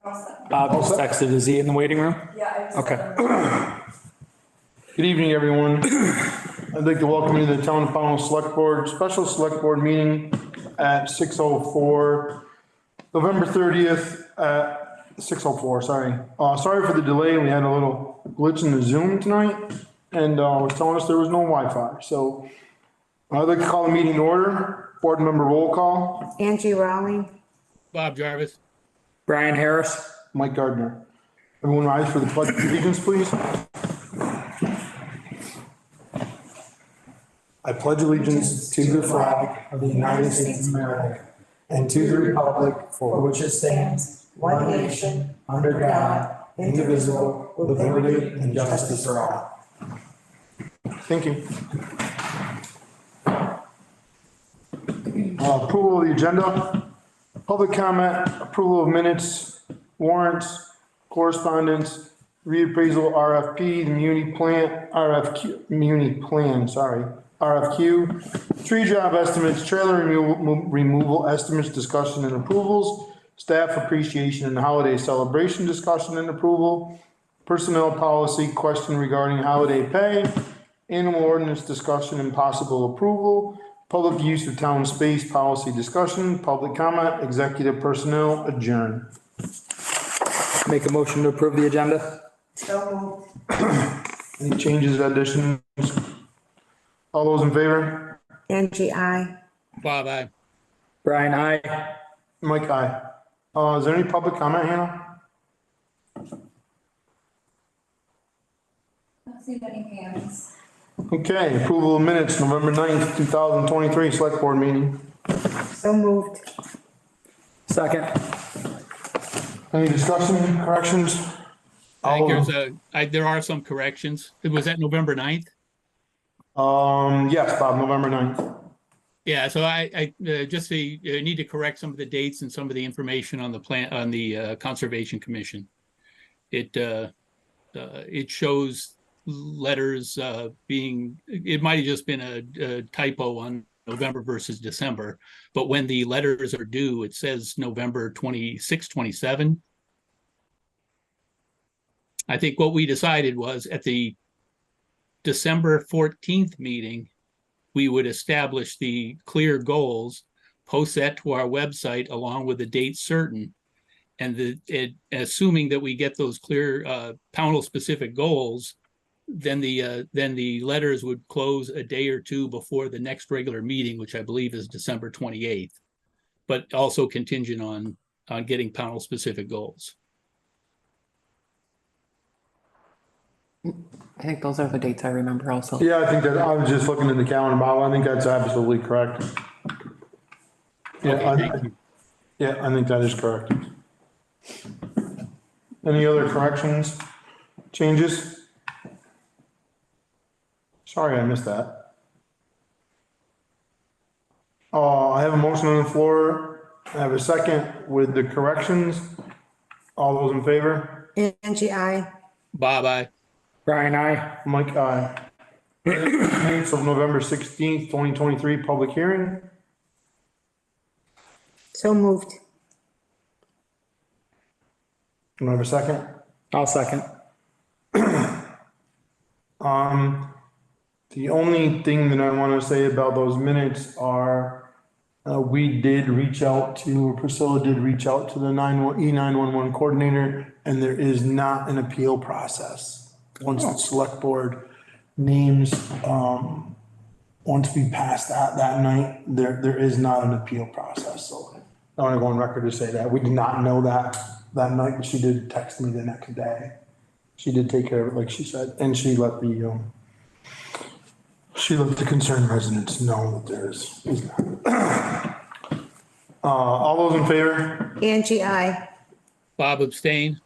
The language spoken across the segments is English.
Bob just texted, is he in the waiting room? Yeah. Okay. Good evening, everyone. I'd like to welcome you to the Town of Pownell Select Board, special Select Board meeting at 6:04, November 30th at 6:04, sorry. Sorry for the delay, we had a little glitch in the Zoom tonight, and it was telling us there was no Wi-Fi, so I'd like to call the meeting to order. Board member roll call. Angie Rowling. Bob Jarvis. Brian Harris. Mike Gardner. Everyone rise for the pledge of allegiance, please. I pledge allegiance to the flag of the United States of America and to the republic for which it stands, one nation, under God, indivisible, with liberty and justice for all. Thank you. Approval of the agenda, public comment, approval of minutes, warrants, correspondence, reappraisal RFP, the Muni Plan, RFQ, tree job estimates, trailer removal estimates, discussion and approvals, staff appreciation and holiday celebration discussion and approval, personnel policy question regarding holiday pay, animal ordinance discussion and possible approval, public use of town space policy discussion, public comment, executive personnel, adjourn. Make a motion to approve the agenda. So moved. Any changes, additions? All those in favor? Angie, I. Bob, aye. Brian, aye. Mike, aye. Is there any public comment, Hannah? I don't see any hands. Okay, approval of minutes, November 9th, 2023, select board meeting. So moved. Second. Any discussion, corrections? I think there are some corrections. Was that November 9th? Yes, Bob, November 9th. Yeah, so I just need to correct some of the dates and some of the information on the plan, on the Conservation Commission. It shows letters being, it might have just been a typo on November versus December, but when the letters are due, it says November 26, 27. I think what we decided was at the December 14th meeting, we would establish the clear goals, post that to our website along with the date certain. And assuming that we get those clear Pownell specific goals, then the letters would close a day or two before the next regular meeting, which I believe is December 28th, but also contingent on getting Pownell specific goals. I think those are the dates I remember also. Yeah, I think that, I was just looking at the calendar, Bob, I think that's absolutely correct. Yeah, Okay, thank you. Yeah, I think that is correct. Any other corrections, changes? Sorry, I missed that. I have a motion on the floor. I have a second with the corrections. All those in favor? Angie, I. Bob, aye. Brian, aye. Mike, aye. Minutes of November 16th, 2023, public hearing. So moved. Do I have a second? I'll second. The only thing that I want to say about those minutes are, we did reach out to, or Priscilla did reach out to the E911 coordinator, and there is not an appeal process. Once the select board names, once we pass that night, there is not an appeal process. So I want to go on record to say that we did not know that night, but she did text me the next day. She did take care of it, like she said, and she let the concerned residents know that there is not. All those in favor? Angie, I. Bob abstain.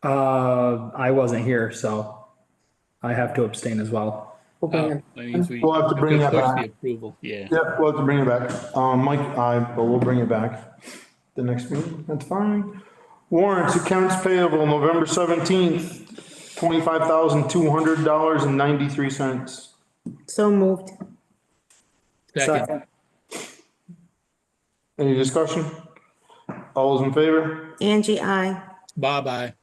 I wasn't here, so I have to abstain as well. That means We'll have to bring that push back. the approval, yeah. Yep, we'll have to bring it back. Mike, aye, but we'll bring it back the next meeting, that's fine. Warrants, accounts payable, November 17th, $25,200.93. So moved. Second. Any discussion? All those in favor? Angie, I. Bob, I.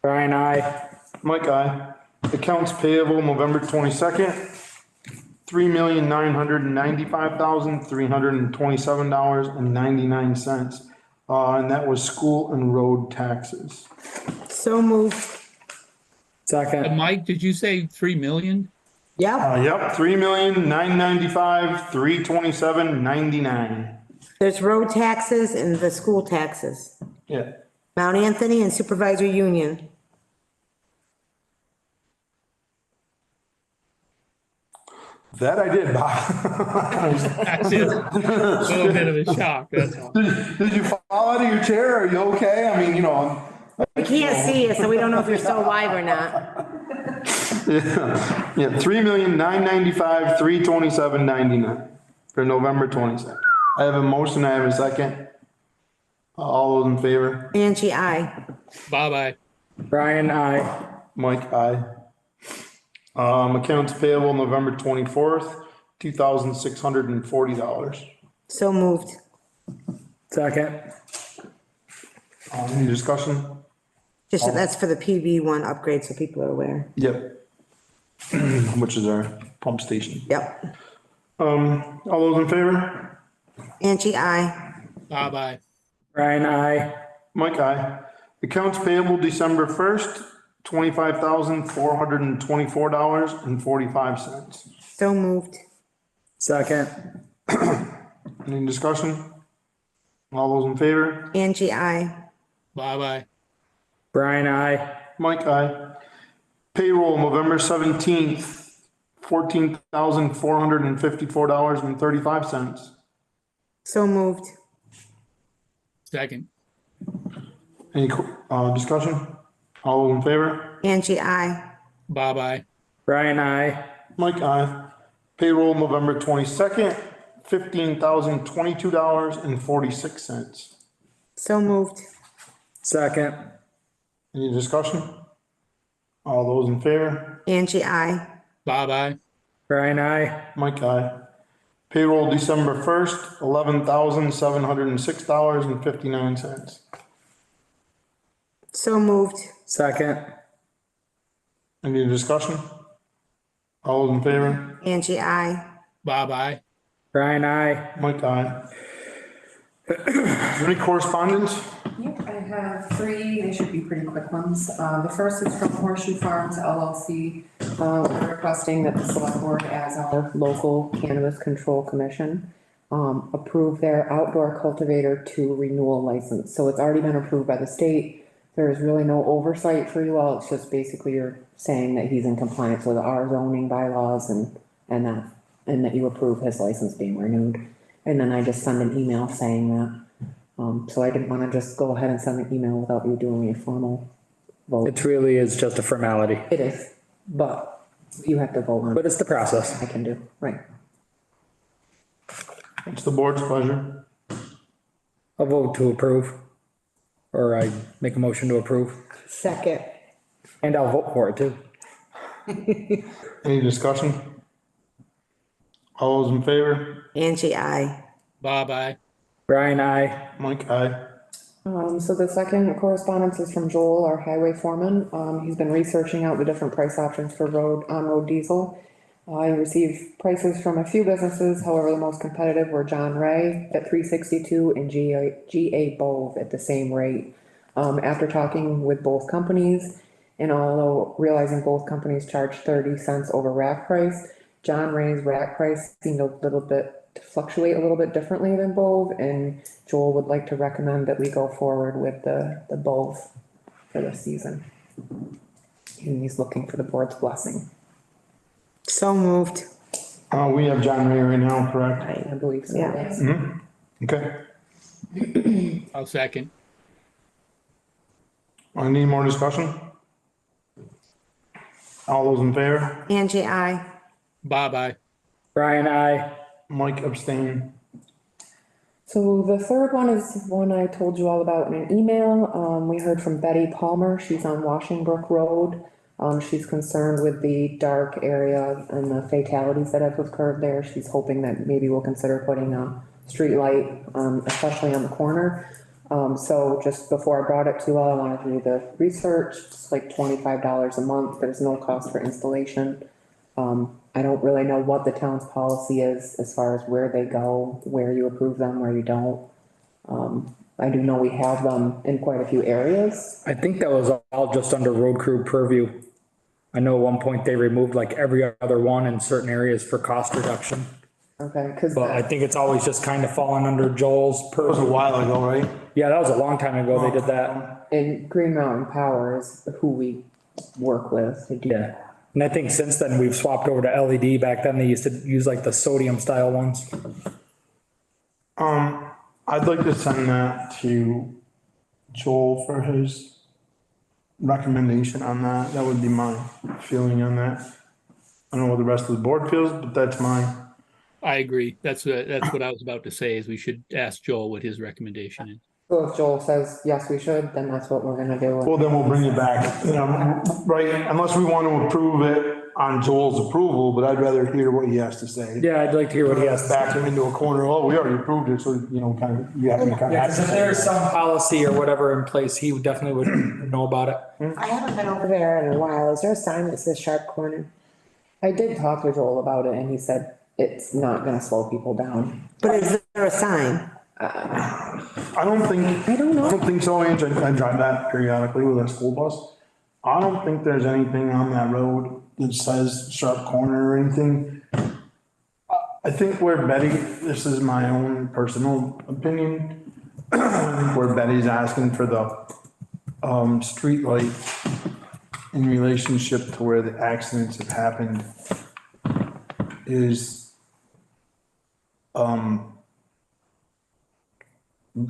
Brian, I. Mike, aye. Accounts payable November 22nd, $3,995,327.99. And that was school and road taxes. So moved. Second. Mike, did you say 3 million? Yep. Yep, $3,995,327.99. There's road taxes and the school taxes. Yeah. Mount Anthony and Supervisor Union. That I did, Bob. That's it. A little bit of a shock, that's all. Did you fall out of your chair? Are you okay? I mean, We can't see you, so we don't know if you're still alive or not. yeah, $3,995,327.99 for November 22nd. I have a motion, I have a second. All those in favor? Angie, I. Bob, I. Brian, I. Mike, aye. Accounts payable November 24th, $2,640. So moved. Second. Any discussion? Just that that's for the PV one upgrade, so people are aware. Yep. Which is our pump station. Yep. All those in favor? Angie, I. Bob, I. Brian, I. Mike, aye. Accounts payable December 1st, $25,424.45. So moved. Second. Any discussion? All those in favor? Angie, I. Bob, I. Brian, I. Mike, aye. Payroll November 17th, $14,454.35. So moved. Second. Any, discussion? All those in favor? Angie, I. Bob, I. Brian, I. Mike, aye. Payroll November 22nd, $15,022.46. So moved. Second. Any discussion? All those in favor? Angie, I. Bob, I. Brian, I. Mike, aye. Payroll December 1st, $11,706.59. So moved. Second. Any discussion? All those in favor? Angie, I. Bob, I. Brian, I. Mike, aye. Is there any correspondence? Yep, I have three, they should be pretty quick ones. The first is from Horseshoe Farms LLC, requesting that the select board as our local cannabis control commission approve their outdoor cultivator 2 renewal license. So it's already been approved by the state. There is really no oversight for you all. It's just basically you're saying that he's in compliance with our zoning bylaws and that you approve his license being renewed. And then I just send an email saying that. So I didn't want to just go ahead and send an email without you doing a formal vote. It really is just a formality, It is, but you have to vote on but it. it's the process. I can do, right. It's the board's pleasure. I'll vote to approve. Or I make a motion to approve. Second. And I'll vote for it too. Any discussion? All those in favor? Angie, I. Bob, I. Brian, I. Mike, aye. So the second correspondence is from Joel, our highway foreman. He's been researching out the different price options for on-road diesel. I received prices from a few businesses, however, the most competitive were John Ray at $3.62 and GA Bove at the same rate. After talking with both companies, and although realizing both companies charge 30 cents over rack price, John Ray's rack price seemed a little bit to fluctuate a little bit differently than Bove, and Joel would like to recommend that we go forward with the Bove for this season. And he's looking for the board's blessing. So moved. We have John Ray right now, correct? I believe so. Yeah. Yes. Okay. I'll second. I need more discussion? All those in favor? Angie, I. Bob, I. Brian, I. Mike, abstain. So the third one is one I told you all about in an email. We heard from Betty Palmer. She's on Washington Road. She's concerned with the dark area and the fatalities that have occurred there. She's hoping that maybe we'll consider putting a street light, especially on the corner. So just before I brought it to you all, I wanted to do the research. It's like $25 a month. There's no cost for installation. I don't really know what the town's policy is as far as where they go, where you approve them, where you don't. I do know we have them in quite a few areas. I think that was all just under road crew purview. I know at one point they removed like every other one in certain areas for cost reduction. Okay, cause But I think it's always just kind of fallen under Joel's That was a purview. while ago, right? Yeah, that was a long time ago they did that. and Green Mountain Power is who we work with to do Yeah. that. And I think since then we've swapped over to LED. Back then they used to use like the sodium style ones. I'd like to send that to Joel for his recommendation on that. That would be my feeling on that. I don't know what the rest of the board feels, but that's mine. I agree. That's what I was about to say, is we should ask Joel what his recommendation is. So if Joel says, yes, we should, then that's what we're gonna do. Well, then we'll bring it back, right? Unless we want to approve it on Joel's approval, but I'd rather hear what he has to say. Yeah, I'd like to hear what he has to say. Back him into a corner. Oh, we already approved it, so, kind of, you have to kind Yeah, of. 'cause if there's some policy or whatever in place, he definitely would know about it. I haven't been over there in a while. Is there a sign that says Sharp Corner? I did talk to Joel about it and he said it's not gonna slow people down. But is there a sign? I don't think. I don't know. I don't think so, Ange. I drive that periodically with a school bus. I don't think there's anything on that road that says sharp corner or anything. I think where Betty, this is my own personal opinion, I think where Betty's asking for the, street light in relationship to where the accidents have happened is,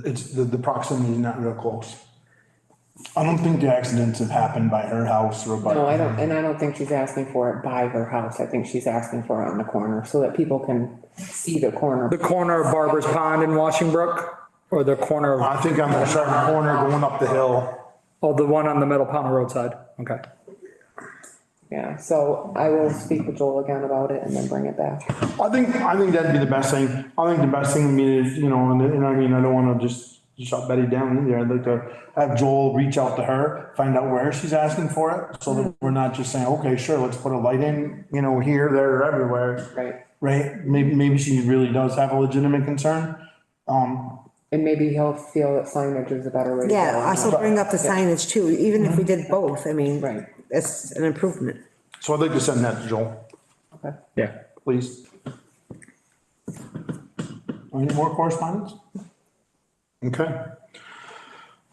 it's, the proximity is not real close. I don't think the accidents have happened by her house or by. No, I don't, and I don't think she's asking for it by her house. I think she's asking for it on the corner so that people can see the corner. The corner of Barber's Pond in Washington or the corner of, I think on the sharp corner going up the hill. oh, the one on the Middle Pond roadside. Okay. Yeah, so I will speak with Joel again about it and then bring it back. I think that'd be the best thing. I think the best thing to me is, and I mean, I don't wanna just shut Betty down either. I'd like to have Joel reach out to her, find out where she's asking for it, so that we're not just saying, okay, sure, let's put a light in, here, there, or everywhere. Right. Right? Maybe she really does have a legitimate concern. And maybe he'll feel that signage is a better way to go. Yeah, also bring up the signage too, even if we did both. I mean, Right. it's an improvement. So I'd like to send that to Joel, Okay. Yeah. please. Any more correspondence? Okay.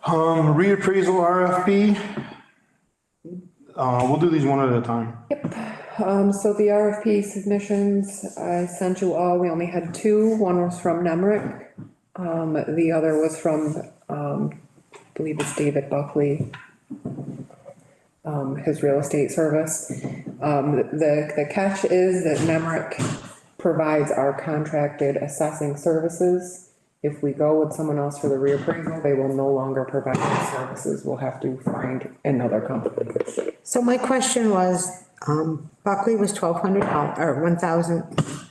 Reappraisal RFP. We'll do these one at a time. So the RFP submissions, I sent you all, we only had two. One was from Nemrick. The other was from, I believe it's David Buckley. His real estate service. The catch is that Nemrick provides our contracted assessing services. If we go with someone else for the reappraisal, they will no longer provide those services. We'll have to find another company. So my question was, Buckley was $1,200 or 1,000,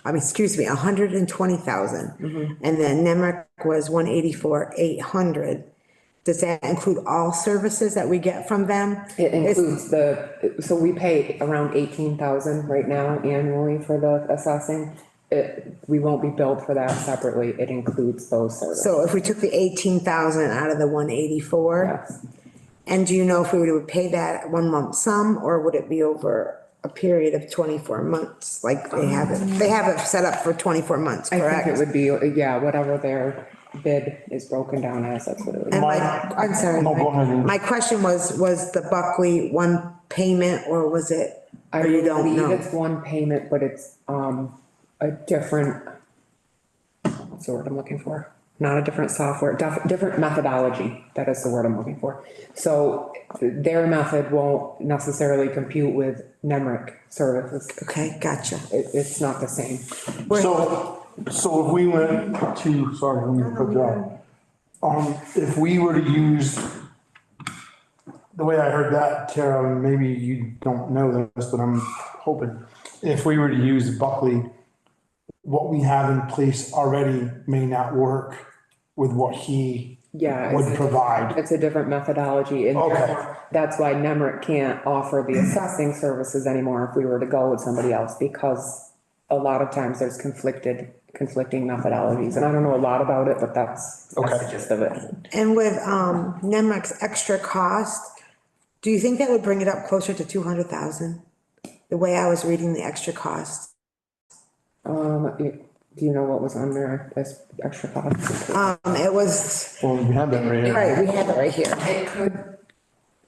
$120,000. And then Nemrick was 184,800. Does that include all services that we get from them? It includes so we pay around 18,000 right now annually for the assessing. We won't be billed for that separately. It includes those services. So if we took the 18,000 out of the 184, Yes. and do you know if we would pay that one lump sum, or would it be over a period of 24 months? Like they have it set up for 24 months, I think correct? it would be, yeah, whatever their bid is broken down as, that's what it would be. And I'm sorry. No, go ahead. My question was the Buckley one payment, or was it, I or you don't believe know? it's one payment, but it's, a different, what's the word I'm looking for? Not a different software, different methodology. That is the word I'm looking for. So their method won't necessarily compute with Nemrick services. Okay, gotcha. It's not the same. So if we went to, sorry, let me put you on. If we were to use, the way I heard that, Tara, maybe you don't know this, but I'm hoping, if we were to use Buckley, what we have in place already may not work with what he Yeah. would provide. It's a different methodology, and Okay. therefore, that's why Nemrick can't offer the assessing services anymore if we were to go with somebody else, because a lot of times there's conflicting methodologies, and I don't know a lot about it, but that's the gist of it. And with, Nemrick's extra cost, do you think that would bring it up closer to 200,000? The way I was reading the extra cost. Do you know what was on there, this extra cost? It was, Well, we have that right here. right, we have it right here.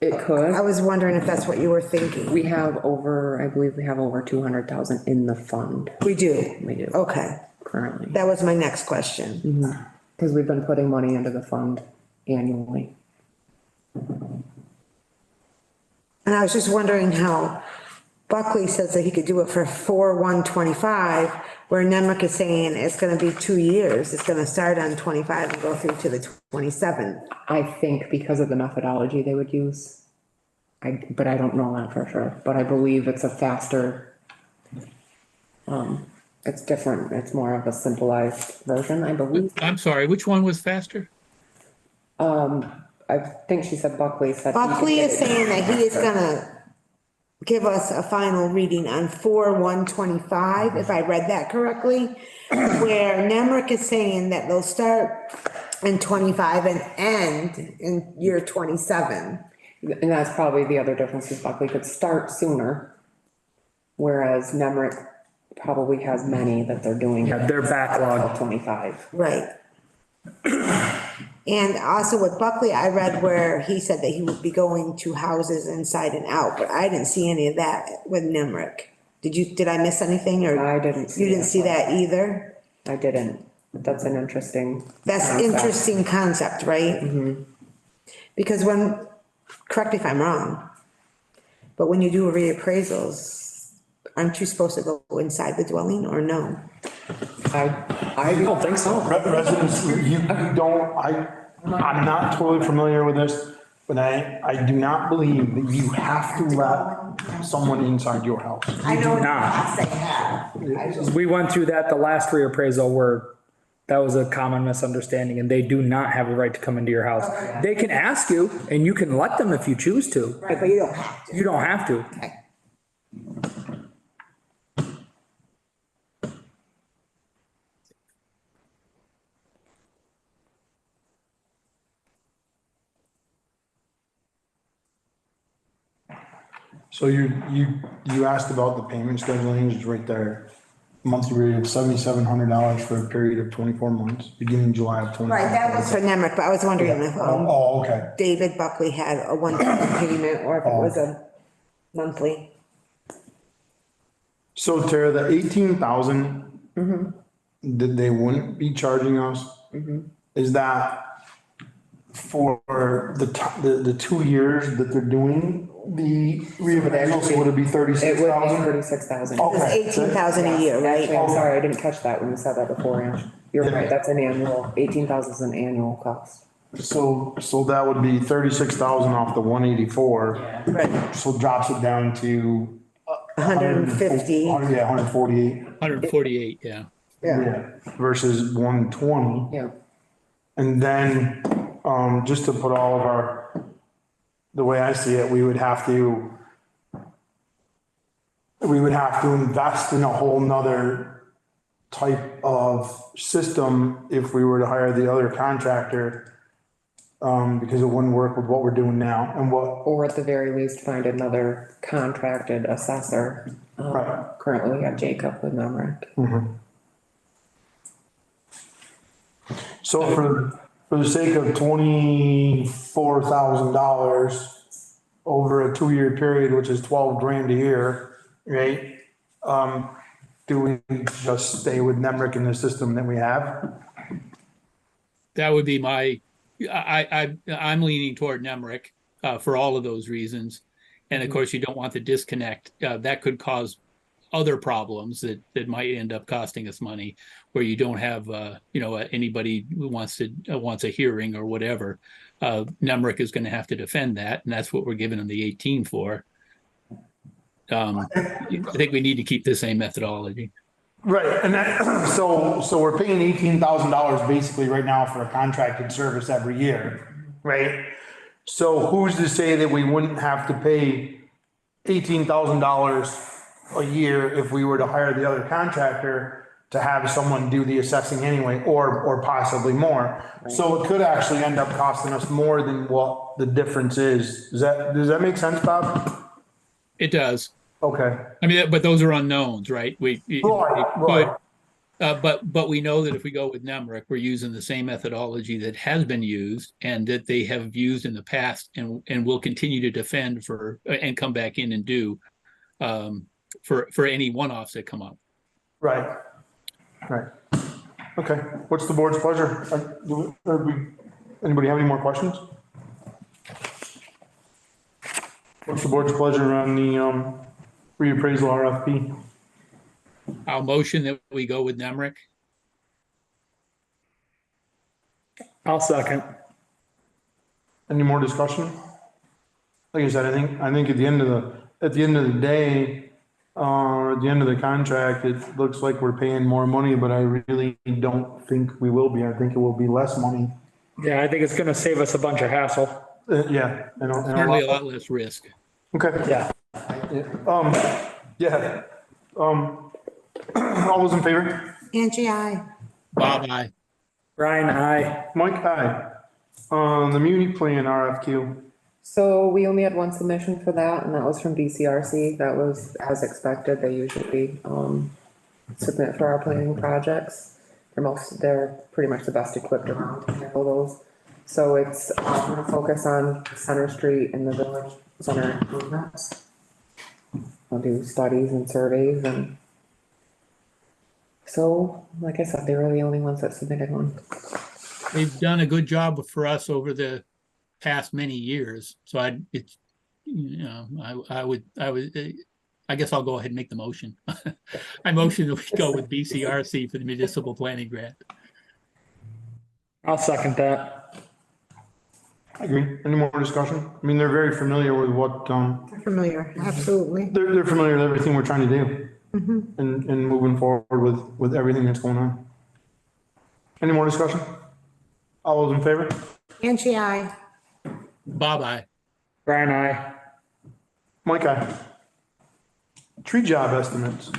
It could. I was wondering if that's what you were thinking. We have over, I believe we have over 200,000 in the fund. We do? We do. Okay, Currently, that was my next question. because we've been putting money into the fund annually. And I was just wondering how Buckley says that he could do it for 4/1/25, where Nemrick is saying it's gonna be 2 years. It's gonna start on 25 and go through to the 27. I think because of the methodology they would use. But I don't know that for sure, but I believe it's a faster, it's different, it's more of a simplified version, I believe. I'm sorry, which one was faster? I think she said Buckley said. he could Buckley get is it. saying that he is gonna give us a final reading on 4/1/25, if I read that correctly. Where Nemrick is saying that they'll start in 25 and end in year 27. And that's probably the other difference, is Buckley could start sooner. Whereas Nemrick probably has many that they're doing. Yeah, their backlog. 25. Right. And also with Buckley, I read where he said that he would be going to houses inside and out, but I didn't see any of that with Nemrick. Did I miss anything, or? I didn't see You didn't that. see that either? I didn't. That's an interesting. That's concept. interesting concept, right? Because correct me if I'm wrong, but when you do aren't you supposed to go inside the dwelling or no? I don't think so. Residents, you don't, I'm not totally familiar with this, but I do not believe that you have to let someone inside your house. I know in the not. past they have. We went through that the last reappraisal where that was a common misunderstanding, and they do not have the right to come into your house. They can ask you, and you can let them if you choose to. Right, but you don't have to. You don't have to. Okay. So you asked about the payment scheduling, it's right there. Monthly rate of $7,700 for a period of 24 months, beginning July of 20. Right, that was for Nemrick, but I was wondering if, Oh, okay. David Buckley had a one-time payment or if it was a monthly. So Tara, the 18,000 that they wouldn't be charging us, is that for the 2 years that they're doing the reappraisal, so would it be It would be 36,000? 36,000. Okay. It's 18,000 a year, Actually, right? I'm sorry, I didn't catch that when you said that before, Ange. You're right, that's an annual, 18,000 is an annual cost. So that would be 36,000 off the 184. Right, So drops it down to 150. Yeah, 148. 148, yeah. Yeah. Versus 120. Yeah. And then, just to put all of the way I see it, we would have to invest in a whole nother type of system if we were to hire the other contractor, because it wouldn't work with what we're doing now and what, Or at the very least, find another contracted assessor. Right. Currently, we have Jacob with Nemrick. so for the sake of $24,000 over a 2-year period, which is 12 grand a year, right? Do we just stay with Nemrick in the system that we have? That would be I'm leaning toward Nemrick for all of those reasons. And of course, you don't want the disconnect. That could cause other problems that might end up costing us money, where you don't have anybody who wants a hearing or whatever. Nemrick is going to have to defend that, and that's what we're giving them the 18 for. I think we need to keep the same methodology. Right, and that, so we're paying $18,000 basically right now for a contracted service every year, right? So who's to say that we wouldn't have to pay $18,000 a year if we were to hire the other contractor to have someone do the assessing anyway, or possibly more? So it could actually end up costing us more than what the difference is. Does that make sense, Bob? It does. Okay. I mean, but those are unknowns, right? Right. But we know that if we go with Nemrick, we're using the same methodology that has been used and that they have used in the past and will continue to defend for and come back in and do for any one-offs that come up. Right. Right. Okay, what's the board's pleasure? Anybody have any more questions? What's the board's pleasure on the reappraisal RFP? I'll motion that we go with Nemrick. I'll second. Any more discussion? Like I said, I think at the end of the day, at the end of the contract, it looks like we're paying more money, but I really don't think we will be. I think it will be less money. Yeah, I think it's gonna save us a bunch of hassle. Yeah. Certainly a lot less risk. Okay. Yeah. Yeah. All those in favor? Angie, I. Bob, aye. Brian, aye. Mike, aye. The muni plan RFQ. So we only had one submission for that, and that was from DCRC. That was as expected. They usually, submit for our planning projects. They're pretty much the best equipped around to handle those. So it's, gonna focus on Center Street and the village center improvements. I'll do studies and surveys, and so, like I said, they were the only ones that submitted one. They've done a good job for us over the past many years. So I guess I'll go ahead and make the motion. I motion that we go with BCRC for the municipal planning grant. I'll second that. I agree. Any more discussion? I mean, they're very familiar with what, Familiar, absolutely. they're familiar with everything we're trying to do. And moving forward with everything that's going on. Any more discussion? All those in favor? Angie, I. Bob, aye. Brian, aye. Mike, aye. Tree job estimates.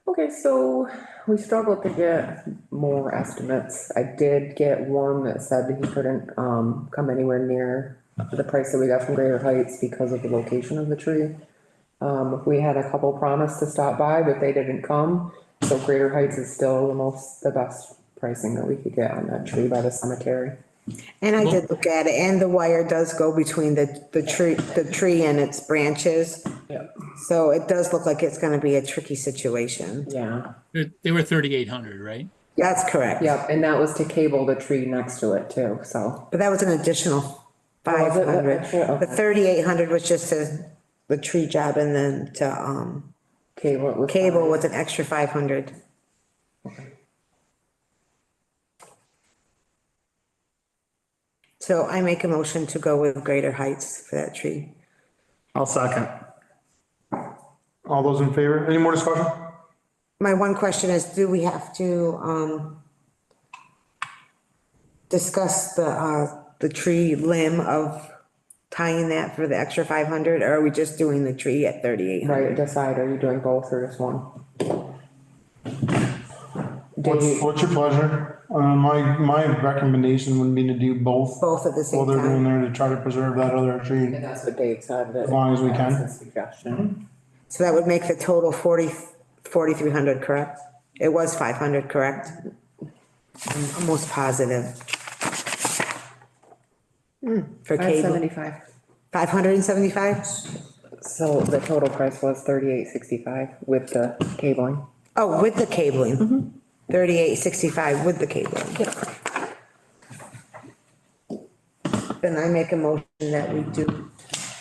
Okay, so we struggled to get more estimates. I did get one that said that he couldn't, come anywhere near the price that we got from Greater Heights because of the location of the tree. We had a couple promise to stop by, but they didn't come. So Greater Heights is still the best pricing that we could get on that tree by the cemetery. And I did look at it, and the wire does go between the tree and its branches. Yeah. So it does look like it's gonna be a tricky situation. Yeah. They were 3,800, right? That's correct. Yep, and that was to cable the tree next to it too, so. But that was an additional was it? 500. Okay. The 3,800 was just the tree job, and then to, Cable it with. cable was an extra 500. So I make a motion to go with Greater Heights for that tree. I'll second. All those in favor? Any more discussion? My one question is, do we have to, discuss the tree limb of tying that for the extra 500, or are we just doing the tree at 3,800? Right, decide, are you doing both or just one? Dave, What's your pleasure? My recommendation would be to do both. Both at the While same they're doing time? there to try to preserve that other tree. and that's what Dave said. As long as we can. That's a suggestion. So that would make the total 4,300, correct? It was 500, correct? I'm almost positive. For cable, 575. 575? So the total price was 3865 with the cabling. Oh, with the cabling. 3865 with the cabling. Then I make a motion that we do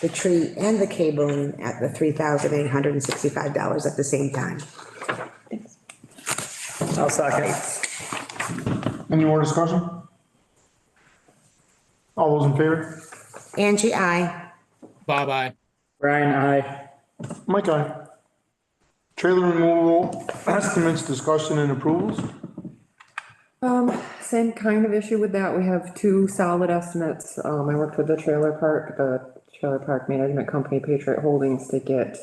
the tree and the cabling at the $3,865 at the same time. I'll second. Any more discussion? All those in favor? Angie, I. Bob, aye. Brian, aye. Mike, aye. Trailer removal, estimates, discussion and approvals. Same kind of issue with that. We have two solid estimates. I worked with the trailer park management company, Patriot Holdings, to get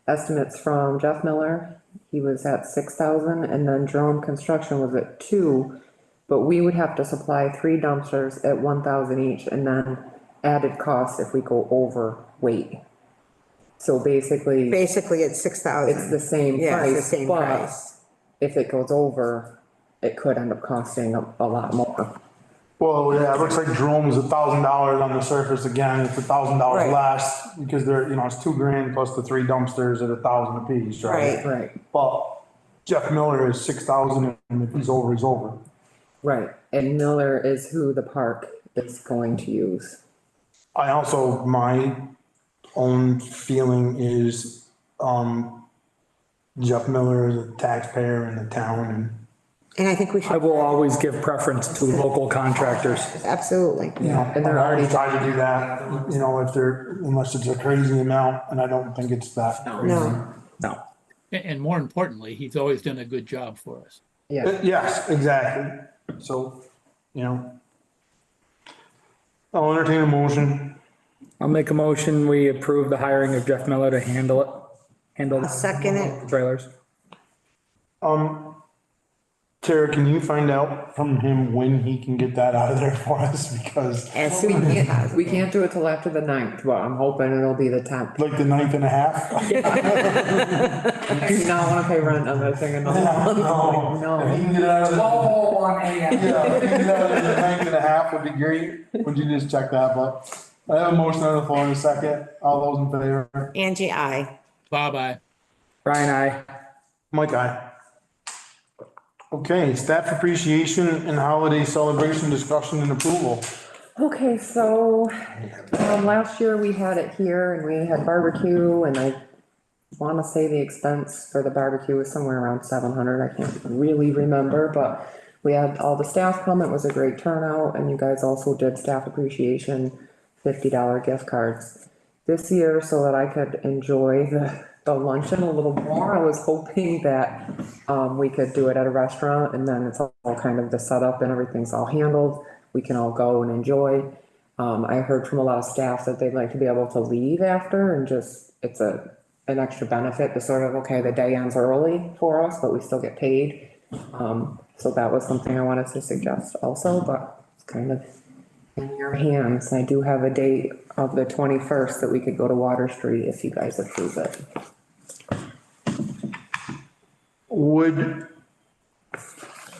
estimates from Jeff Miller. He was at 6,000, and then Drone Construction was at 2. But we would have to supply 3 dumpsters at 1,000 each, and then added costs if we go over weight. So basically, Basically, it's 6,000. it's the same Yeah, it's the price, same but price. if it goes over, it could end up costing a lot more. Well, yeah, it looks like drone was $1,000 on the surface again, it's $1,000 Right. less, because they're, it's $2,000 plus the 3 dumpsters at 1,000 apiece, right? Right. Right, But Jeff Miller is 6,000, and if he's over, he's over. right. And Miller is who the park is going to use. I also, my own feeling is, Jeff Miller is a taxpayer in the town, And I think we I should, will always give preference to local contractors. absolutely. And they're already trying to do that, if they're, unless it's a crazy amount, and I don't think it's that crazy. No, No. And more importantly, he's always done a good job for us. Yeah, Yes, exactly, so, I'll entertain a motion. I'll make a motion, we approve the hiring of Jeff Miller to handle I'll second it. trailers. Tara, can you find out from him when he can get that out of there for us, because As soon as he has. we can't do it till after the 9th, but I'm hoping it'll be the 10th. like the 9th and a half? I do not wanna pay rent on that thing another month, If no. you can get out of the, 12:01 yeah, if you can get out of the 9th and a half would be great, would you just check that, but I have a motion on the floor in a second, all those in favor? Angie, I. Bye-bye. Brian, I. Mike, aye. Okay, staff appreciation and holiday celebration discussion and approval. Okay, so, last year we had it here and we had barbecue, and I wanna say the expense for the barbecue was somewhere around 700, I can't really remember, but we had all the staff come, it was a great turnout, and you guys also did staff appreciation, $50 gift cards. This year, so that I could enjoy the luncheon a little more, I was hoping that, we could do it at a restaurant, and then it's all kind of the setup and everything's all handled, we can all go and enjoy. I heard from a lot of staff that they'd like to be able to leave after and just, it's an extra benefit to sort of, okay, the day ends early for us, but we still get paid. So that was something I wanted to suggest also, but it's kind of in your hands. I do have a date of the 21st that we could go to Water Street if you guys approve it.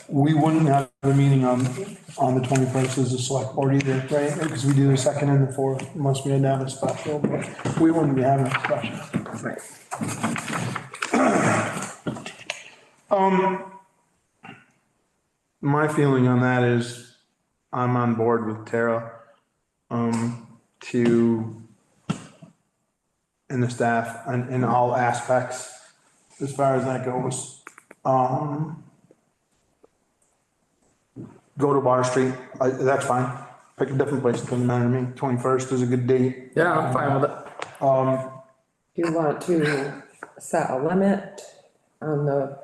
We wouldn't have a meeting on the 21st as a select board either, right? Because we do the 2nd and the 4th, unless we had to have a special, but we wouldn't be having a special. Right. My feeling on that is I'm on board with Tara, and the staff in all aspects as far as that goes. Go to Water Street, that's fine. Pick a different place, it doesn't matter to me. 21st is a good date. Yeah, I'm fine with it. Do you want to set a limit on the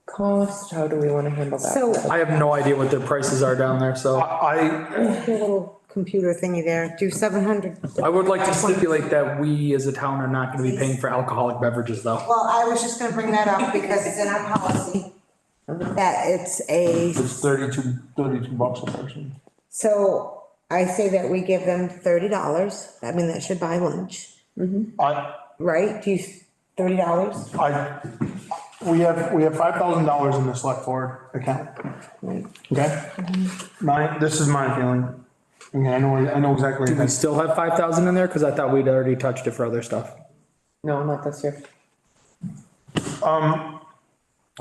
cost? How do we want to handle that? So, I have no idea what their prices are down there, so I, your little computer thingy there, do 700. I would like to stipulate that we as a town are not gonna be paying for alcoholic beverages though. Well, I was just gonna bring that up because it's in our policy that it's a, it's 32 bucks a person. So I say that we give them $30. I mean, that should buy lunch, I, right? Do you, $30? we have $5,000 in the select board account. Okay? This is my feeling. Okay, I know exactly. Do we still have 5,000 in there? Cause I thought we'd already touched it for other stuff. No, not this year.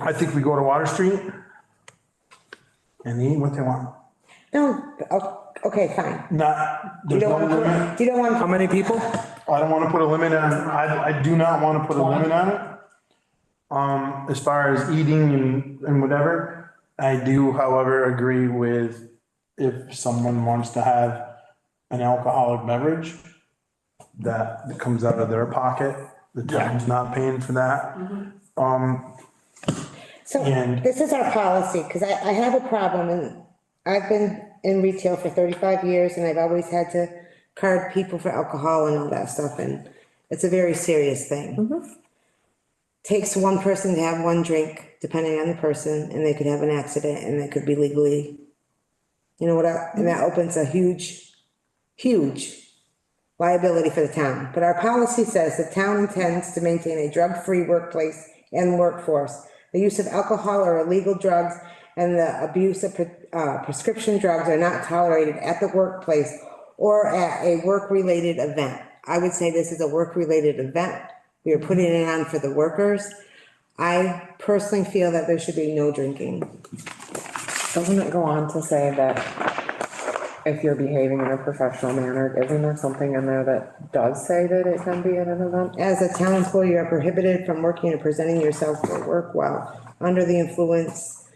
I think we go to Water Street and eat what they want. No, okay, fine. Not, You there's no don't limit. want, you don't want. How many people? I don't wanna put a limit on, I do not wanna put a limit on it. As far as eating and whatever, I do, however, agree with if someone wants to have an alcoholic beverage that comes out of their pocket, the town's not paying for that. So And- this is our policy, because I have a problem, and I've been in retail for 35 years, and I've always had to card people for alcohol and all that stuff, and it's a very serious thing. Takes one person to have one drink, depending on the person, and they could have an accident, and they could be legally, you know what, and that opens a huge liability for the town. But our policy says the town intends to maintain a drug-free workplace and workforce. The use of alcohol or illegal drugs and the abuse of prescription drugs are not tolerated at the workplace or at a work-related event. I would say this is a work-related event. We are putting it on for the workers. I personally feel that there should be no drinking. Doesn't it go on to say that if you're behaving in a professional manner, isn't there something in there that does say that it can be at an event? As a town employee, you are prohibited from working or presenting yourself for work while under the influence,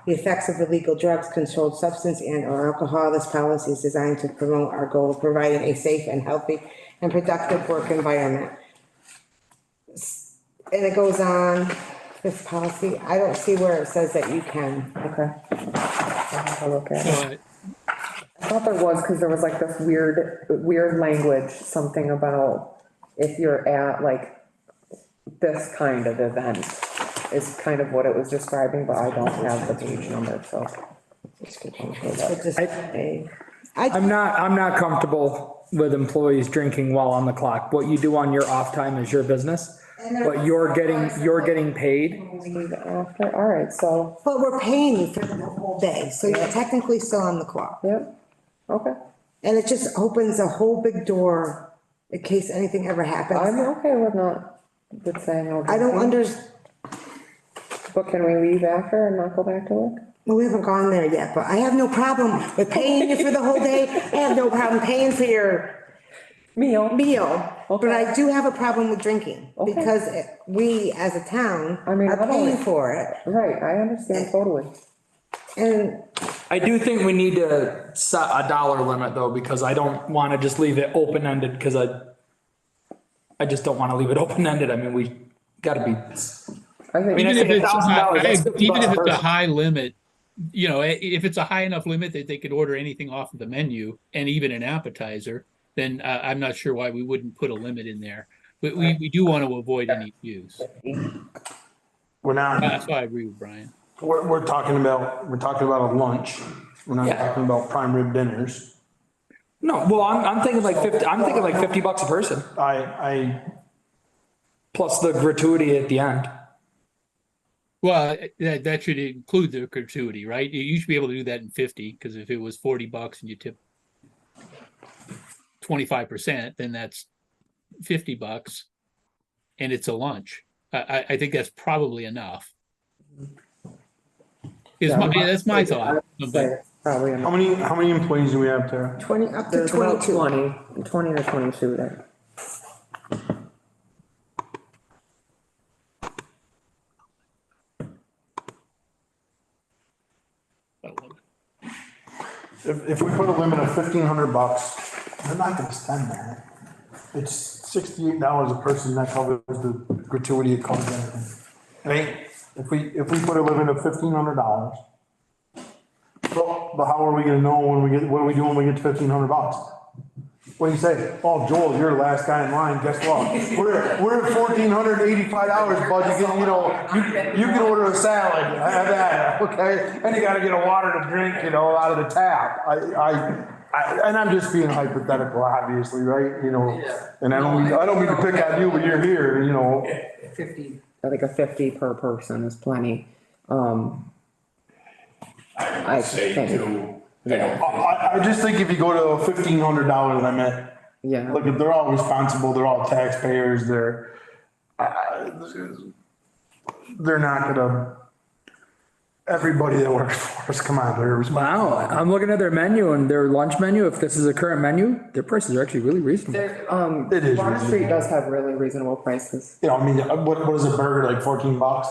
the effects of illegal drugs, controlled substance, and or alcohol. This policy is designed to promote our goal of providing a safe and healthy and productive work environment. And it goes on, this policy, I don't see where it says that you can. Okay. I'll have a look at it. So I thought there was, because there was like this weird language, something about if you're at like this kind of event is kind of what it was describing, but I don't have the page number, so. I'm not comfortable with employees drinking while on the clock. What you do on your off time is your business, but you're getting paid. Leave after, all right, so, But we're paying you for the whole day, so you're technically still on the clock. yep, okay. And it just opens a whole big door in case anything ever I'm happens. okay with not, with saying. no I don't drinking. But can we leave after and not go back to work? We haven't gone there yet, but I have no problem with paying you for the whole day. I have no problem paying for your Meal. meal, but Okay. I do have a problem with drinking Okay. because we, as a town, I mean, are I don't- paying for it. Right, I understand totally. And I do think we need to set a dollar limit though, because I don't want to just leave it open-ended, because I just don't want to leave it open-ended. I mean, we gotta be, I think. mean, I even if think it's, $1,000, that's $50 even if a it's a person. high limit, you know, if it's a high enough limit that they could order anything off of the menu and even an appetizer, then I'm not sure why we wouldn't put a limit in there. But we do want to avoid any abuse. We're not, That's why I agree with Brian. we're talking about a lunch. We're not Yeah. talking about prime rib dinners. no, well, I'm thinking like $50 a person, I, plus the gratuity at the end. Well, that should include the gratuity, right? You should be able to do that in 50, because if it was $40 and you tip 25%, then that's $50 and it's a lunch. I think that's probably enough. That's my thought. But Probably. how many employees do we have, Tara? 20, up to There's about 22. 20 or 22 there. If we put a limit of $1,500, they're not gonna spend that. It's $68 a person, that covers the gratuity, it covers everything. Right? If we put a limit of $1,500, but how are we gonna know when we get, what do we do when we get to $1,500? What do you say? Oh, Joel, you're the last guy in line, guess what? We're at $1,485, bud, you can order a salad, have that, okay? And you gotta get a water to drink, out of the tap. And I'm just being hypothetical, obviously, right? And I don't mean to pick on you, but you're here, I think a 50 per person is plenty. I Say think, to, I just think if you go to a $1,500 limit, yeah, look, if they're all responsible, they're all taxpayers, they're not gonna, everybody that works for us, come on, they're responsible. Wow, I'm looking at their menu and their lunch menu. If this is a current menu, their prices are actually really reasonable. It is Water Street reasonable. does have really reasonable prices. I mean, what is a burger, like $14?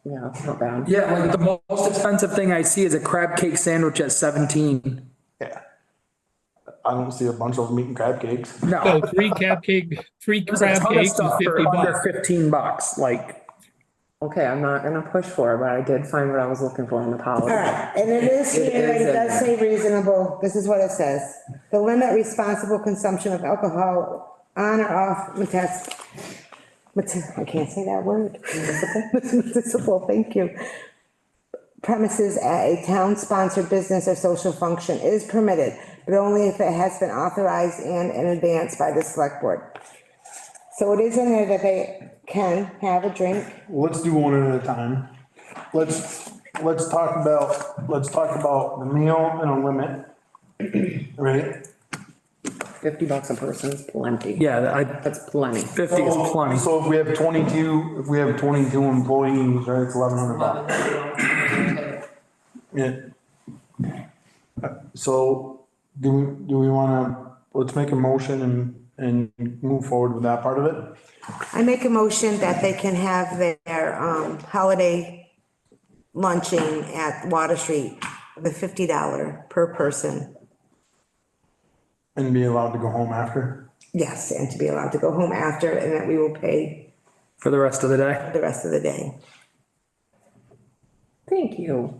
Yeah, it's not bad. Yeah, like the most expensive thing I see is a crab cake sandwich at 17. Yeah. I don't see a bunch of them eating crab cakes. No. so three crab There's a cakes ton of is stuff 50 for under bucks. $15, like, Okay, I'm not gonna push for it, but I did find what I was looking for in the policy. All right, and it is It here, is it in does there. say reasonable, this is what it says. The limit responsible consumption of alcohol on or off I can't say that word. Municipal, thank you. Premises at a town-sponsored business or social function is permitted, but only if it has been authorized and in advance by the select board. So it is in there that they can have a drink. Let's do one at a time. Let's talk about the meal and a limit. Right? $50 a person is plenty. Yeah, That's plenty. 50 is plenty. So if we have 22 employees, right, it's $1,100. Yeah. So do we wanna, let's make a motion and move forward with that part of it? I make a motion that they can have their, holiday lunching at Water Street, the $50 per person. And be allowed to go home after? Yes, and to be allowed to go home after, and that we will pay For the rest of the day. the rest of the day. Thank you.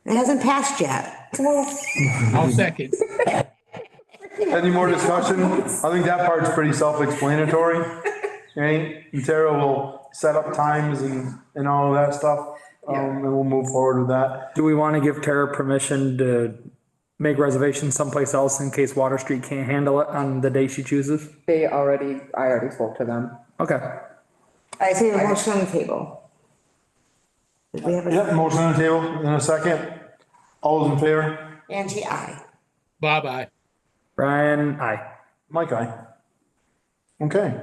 It hasn't passed yet. I'll second. Any more discussion? I think that part's pretty self-explanatory, right? And Tara will set up times and all of that stuff, and we'll move forward with that. Do we want to give Tara permission to make reservations someplace else in case Water Street can't handle it on the day she chooses? I already spoke to them. Okay. I see a motion on the table. Did we have Yep, a? motion on the table in a second. All those in favor? Angie, aye. Bye-bye. Brian, aye. Mike, aye. Okay,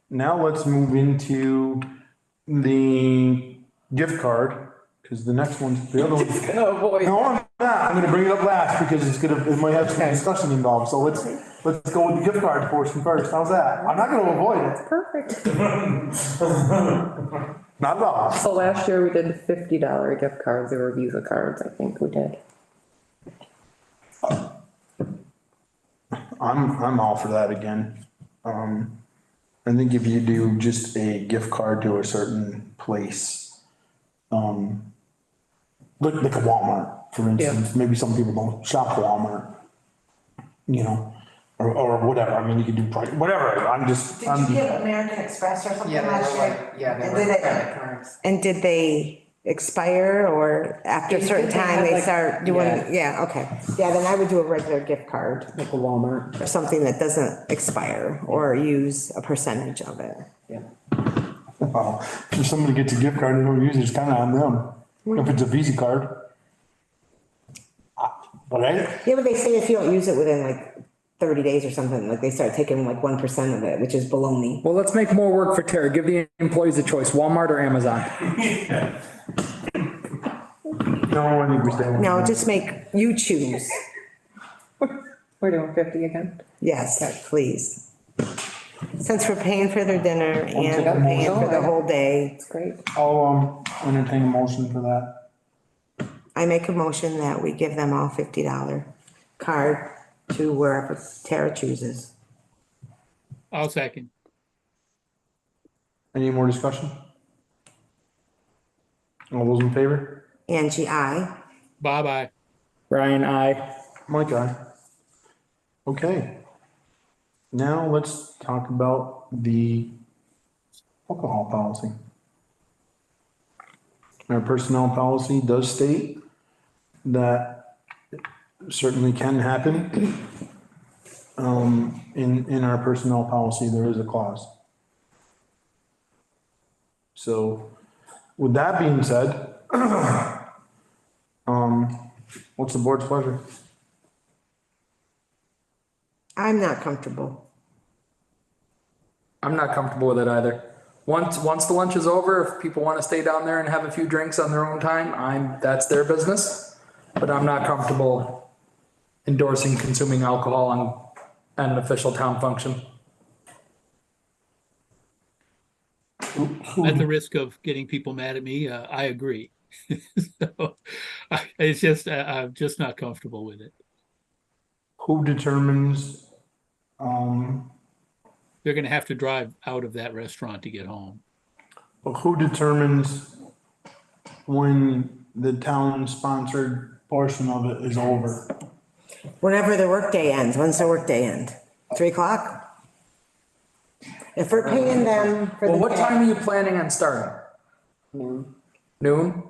now let's move into the gift card, because the next one's, the other one's. Oh, boy. No, I'm not. I'm gonna bring it up last because it might have some Okay. discussion involved. So let's go with the gift card portion first. How's that? I'm not gonna avoid it. Perfect. Not at all. So last year we did $50 gift cards. They were Visa cards, I think we did. I'm all for that again. I think if you do just a gift card to a certain place, like a Walmart, for instance, maybe some people don't shop Walmart, you know, or whatever. I mean, you could do, whatever. Did you give American Express or something last year? And did they expire or after a certain time they start doing, yeah, okay. Yeah, then I would do a regular gift card Like a Walmart. or something that doesn't expire or use a percentage of it. Yeah. Well, if somebody gets a gift card and they don't use it, it's kind of on them. If it's a Visa card. But Yeah, but they say if you don't use it within like 30 days or something, like they start taking like 1% of it, which is baloney. Well, let's make more work for Tara. Give the employees a choice, Walmart or Amazon. no, I think we stay with. No, just make, you choose. We're doing 50 again. Yes, please. Since we're paying for their dinner and take a we're paying for the motion. whole day, It's great. I'll entertain a motion for that. I make a motion that we give them all $50 card to wherever Tara chooses. I'll second. Any more discussion? All those in favor? Angie, I. Bye-bye. Brian, aye. Mike, aye. Okay. Now let's talk about the alcohol policy. Our personnel policy does state that it certainly can happen. In our personnel policy, there is a clause. So with that being said, what's the board's pleasure? I'm not comfortable. I'm not comfortable with it either. Once the lunch is over, if people want to stay down there and have a few drinks on their own time, that's their business. But I'm not comfortable endorsing consuming alcohol on an official town function. At the risk of getting people mad at me, I agree. So, it's just, I'm just not comfortable with it. Who determines, They're gonna have to drive out of that restaurant to get home. who determines when the town sponsored portion of it is over. Whenever the workday ends, when's the workday end? 3 o'clock? If we're paying them for Well, the. what time are you planning on starting? Noon?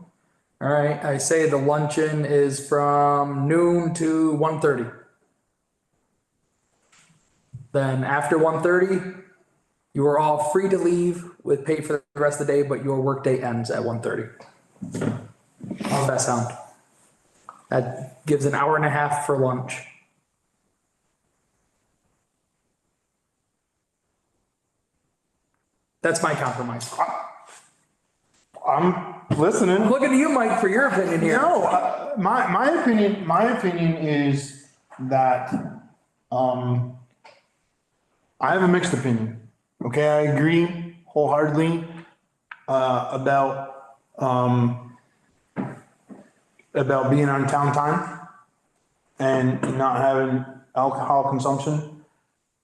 All right, I say the luncheon is from noon to 1:30. Then after 1:30, you are all free to leave with pay for the rest of the day, but your workday ends at 1:30. How's that sound? That gives an hour and a half for lunch. That's my compromise. I'm listening. I'm looking to you, Mike, for your opinion here. No, my opinion is that, I have a mixed opinion. Okay, I agree wholeheartedly, about being on town time and not having alcohol consumption.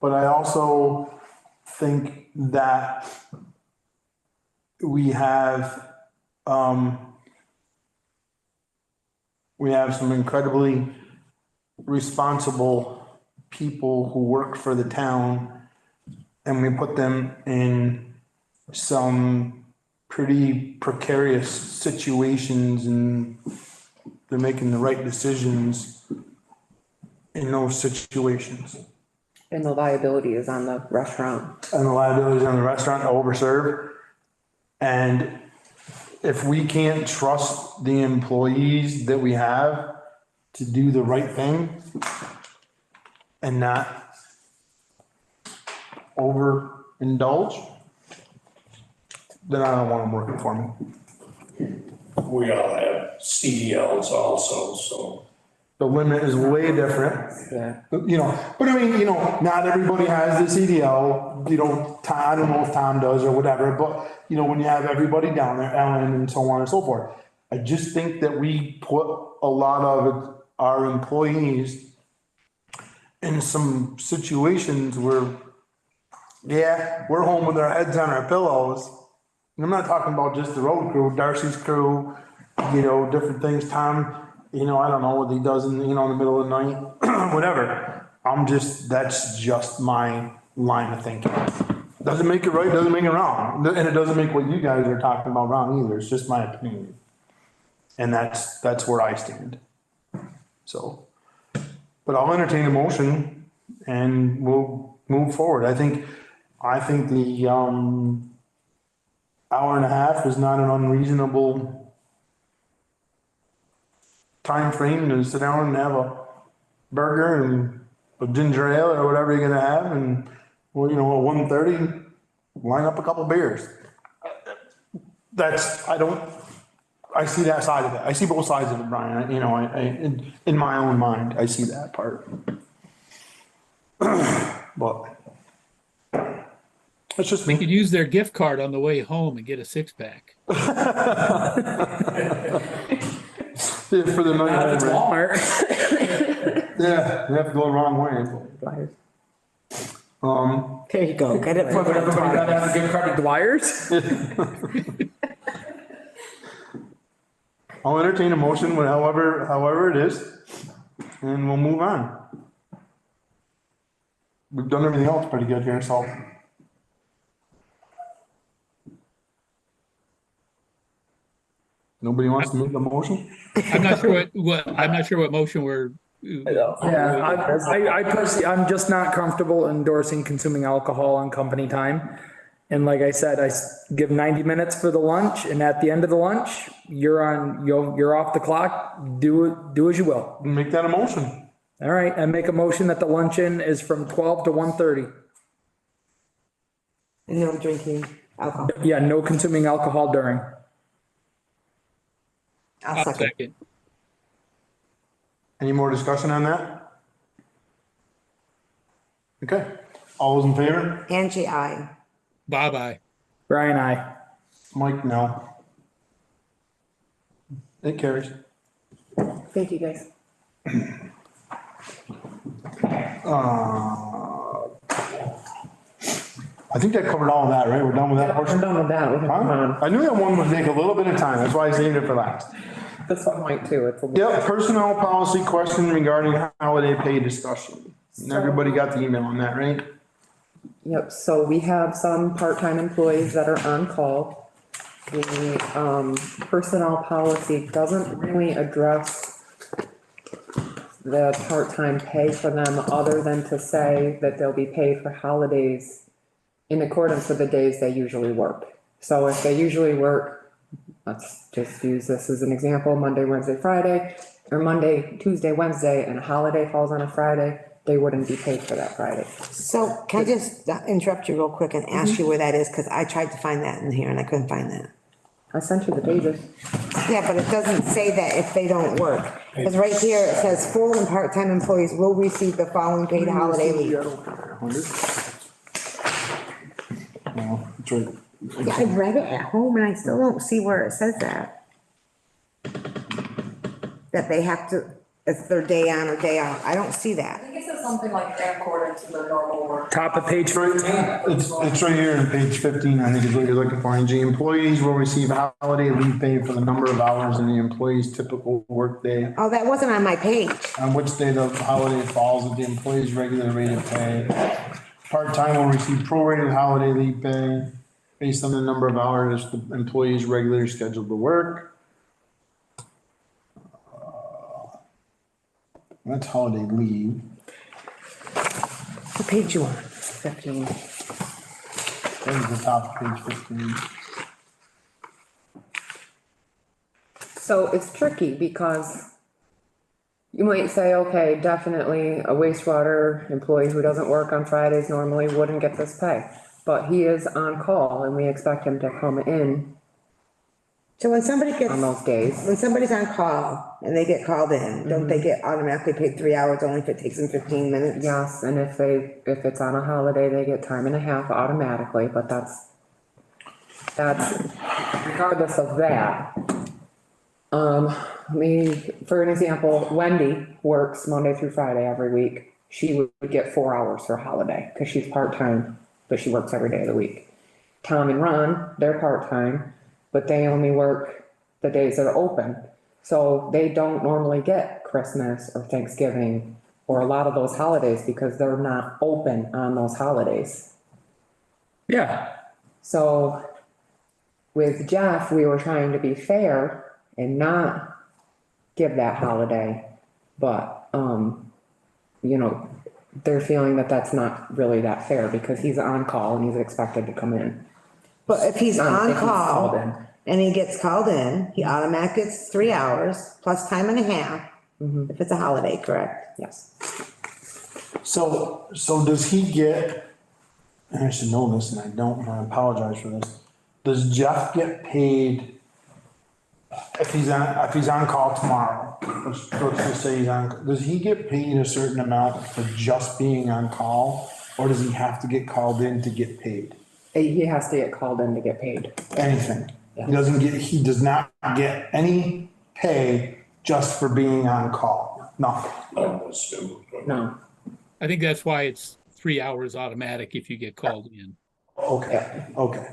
But I also think that we have some incredibly responsible people who work for the town, and we put them in some pretty precarious situations, and they're making the right decisions in those situations. And the liability is on the restaurant. And the liability on the restaurant to overserve. And if we can't trust the employees that we have to do the right thing and not overindulge, then I don't want them working for me. We all have CDLs also, so. The limit is way different. Yeah. You know, but I mean, not everybody has the CDL, I don't know if Tom does or whatever, but when you have everybody down there, Ellen and so on and so forth. I just think that we put a lot of our employees in some situations where, yeah, we're home with our heads on our pillows. And I'm not talking about just the road crew, Darcy's crew, different things, Tom. I don't know what he does in the middle of the night, whatever. That's just my line of thinking. Doesn't make it right, doesn't make it wrong. And it doesn't make what you guys are talking about wrong either. It's just my opinion. And that's where I stand. So, but I'll entertain a motion and we'll move forward. I think the, hour and a half is not an unreasonable time frame to sit down and have a burger and a ginger ale or whatever you're gonna have, and at 1:30, line up a couple beers. I see that side of it. I see both sides of it, Brian. In my own mind, I see that part. But it's just We me. could use their gift card on the way home and get a 6-pack. For the night. It's Walmart. Yeah, you have to go the wrong way. There you go, get it for But everybody gotta the. have a good card to Dwyer's. I'll entertain a motion, however it is, and we'll move on. We've done everything else pretty good here, so. Nobody wants to make the motion? I'm not sure what motion we're. Yeah, I personally, I'm just not comfortable endorsing consuming alcohol on company time. And like I said, give 90 minutes for the lunch, and at the end of the lunch, you're off the clock. Do as you will. Make that a motion. All right, I make a motion that the luncheon is from 12 to 1:30. No drinking alcohol. Yeah, no consuming alcohol during. I'll second. Second. Any more discussion on that? Okay, all those in favor? Angie, I. Bye-bye. Brian, I. Mike, no. It carries. Thank you, guys. I think that covered all of that, right? We're done with that We're portion? done with that, we can move Huh? on. I knew that one would take a little bit of time, that's why I saved it for last. This one might too, it's a little. Yep, personnel policy question regarding holiday pay discussion. And everybody got the email on that, right? Yep, so we have some part-time employees that are on call. The personnel policy doesn't really address the part-time pay for them, other than to say that they'll be paid for holidays in accordance with the days they usually work. So if they usually work, let's just use this as an example, Monday, Wednesday, Friday, or Monday, Tuesday, Wednesday, and a holiday falls on a Friday, they wouldn't be paid for that Friday. So can I just interrupt you real quick and ask you where that is? Because I tried to find that in here and I couldn't find that. I sent you the pages. Yeah, but it doesn't say that if they don't work. Because right here, it says full and part-time employees will receive the following paid holiday leave. No, it's right. Yeah, I read it at home and I still don't see where it says that. That they have to, it's their day on or day off. I don't see I that. think it says something like in accordance with their normal work. Top of page 15. It's right here on page 15, I think is what you're looking for, Angie. Employees will receive holiday leave pay for the number of hours in the employee's typical workday, Oh, that wasn't on my page. on which day the holiday falls at the employee's regular rate of pay. Part-time will receive prorated holiday leave pay based on the number of hours the employee is regularly scheduled to work. That's holiday leave. What page you on? 15. There's the top of page 15. So it's tricky because you might say, okay, definitely a wastewater employee who doesn't work on Fridays normally wouldn't get this pay. But he is on call and we expect him to come in So when somebody gets, on those days. when somebody's on call and they get called in, don't they get automatically paid 3 hours only if it takes them 15 minutes? Yes, and if it's on a holiday, they get time and a half automatically, but that's regardless of that. For an example, Wendy works Monday through Friday every week. She would get 4 hours for a holiday because she's part-time, but she works every day of the week. Tom and Ron, they're part-time, but they only work the days that are open. So they don't normally get Christmas or Thanksgiving or a lot of those holidays because they're not open on those holidays. Yeah, So with Jeff, we were trying to be fair and not give that holiday. But, they're feeling that that's not really that fair because he's on call and he's expected to come in. But if he's on If he's called in. call and he gets called in, he automatically gets 3 hours plus time and a half. If it's a holiday, correct? Yes. So does he get, and I should know this and I don't, and I apologize for this. Does Jeff get paid if he's on call tomorrow? Let's just say he's on, does he get paid a certain amount for just being on call? Or does he have to get called in to get paid? He has to get called in to get paid. Anything? Yeah. He does not get any pay just for being on call, nothing. No. I think that's why it's 3 hours automatic if you get called in. Okay, okay.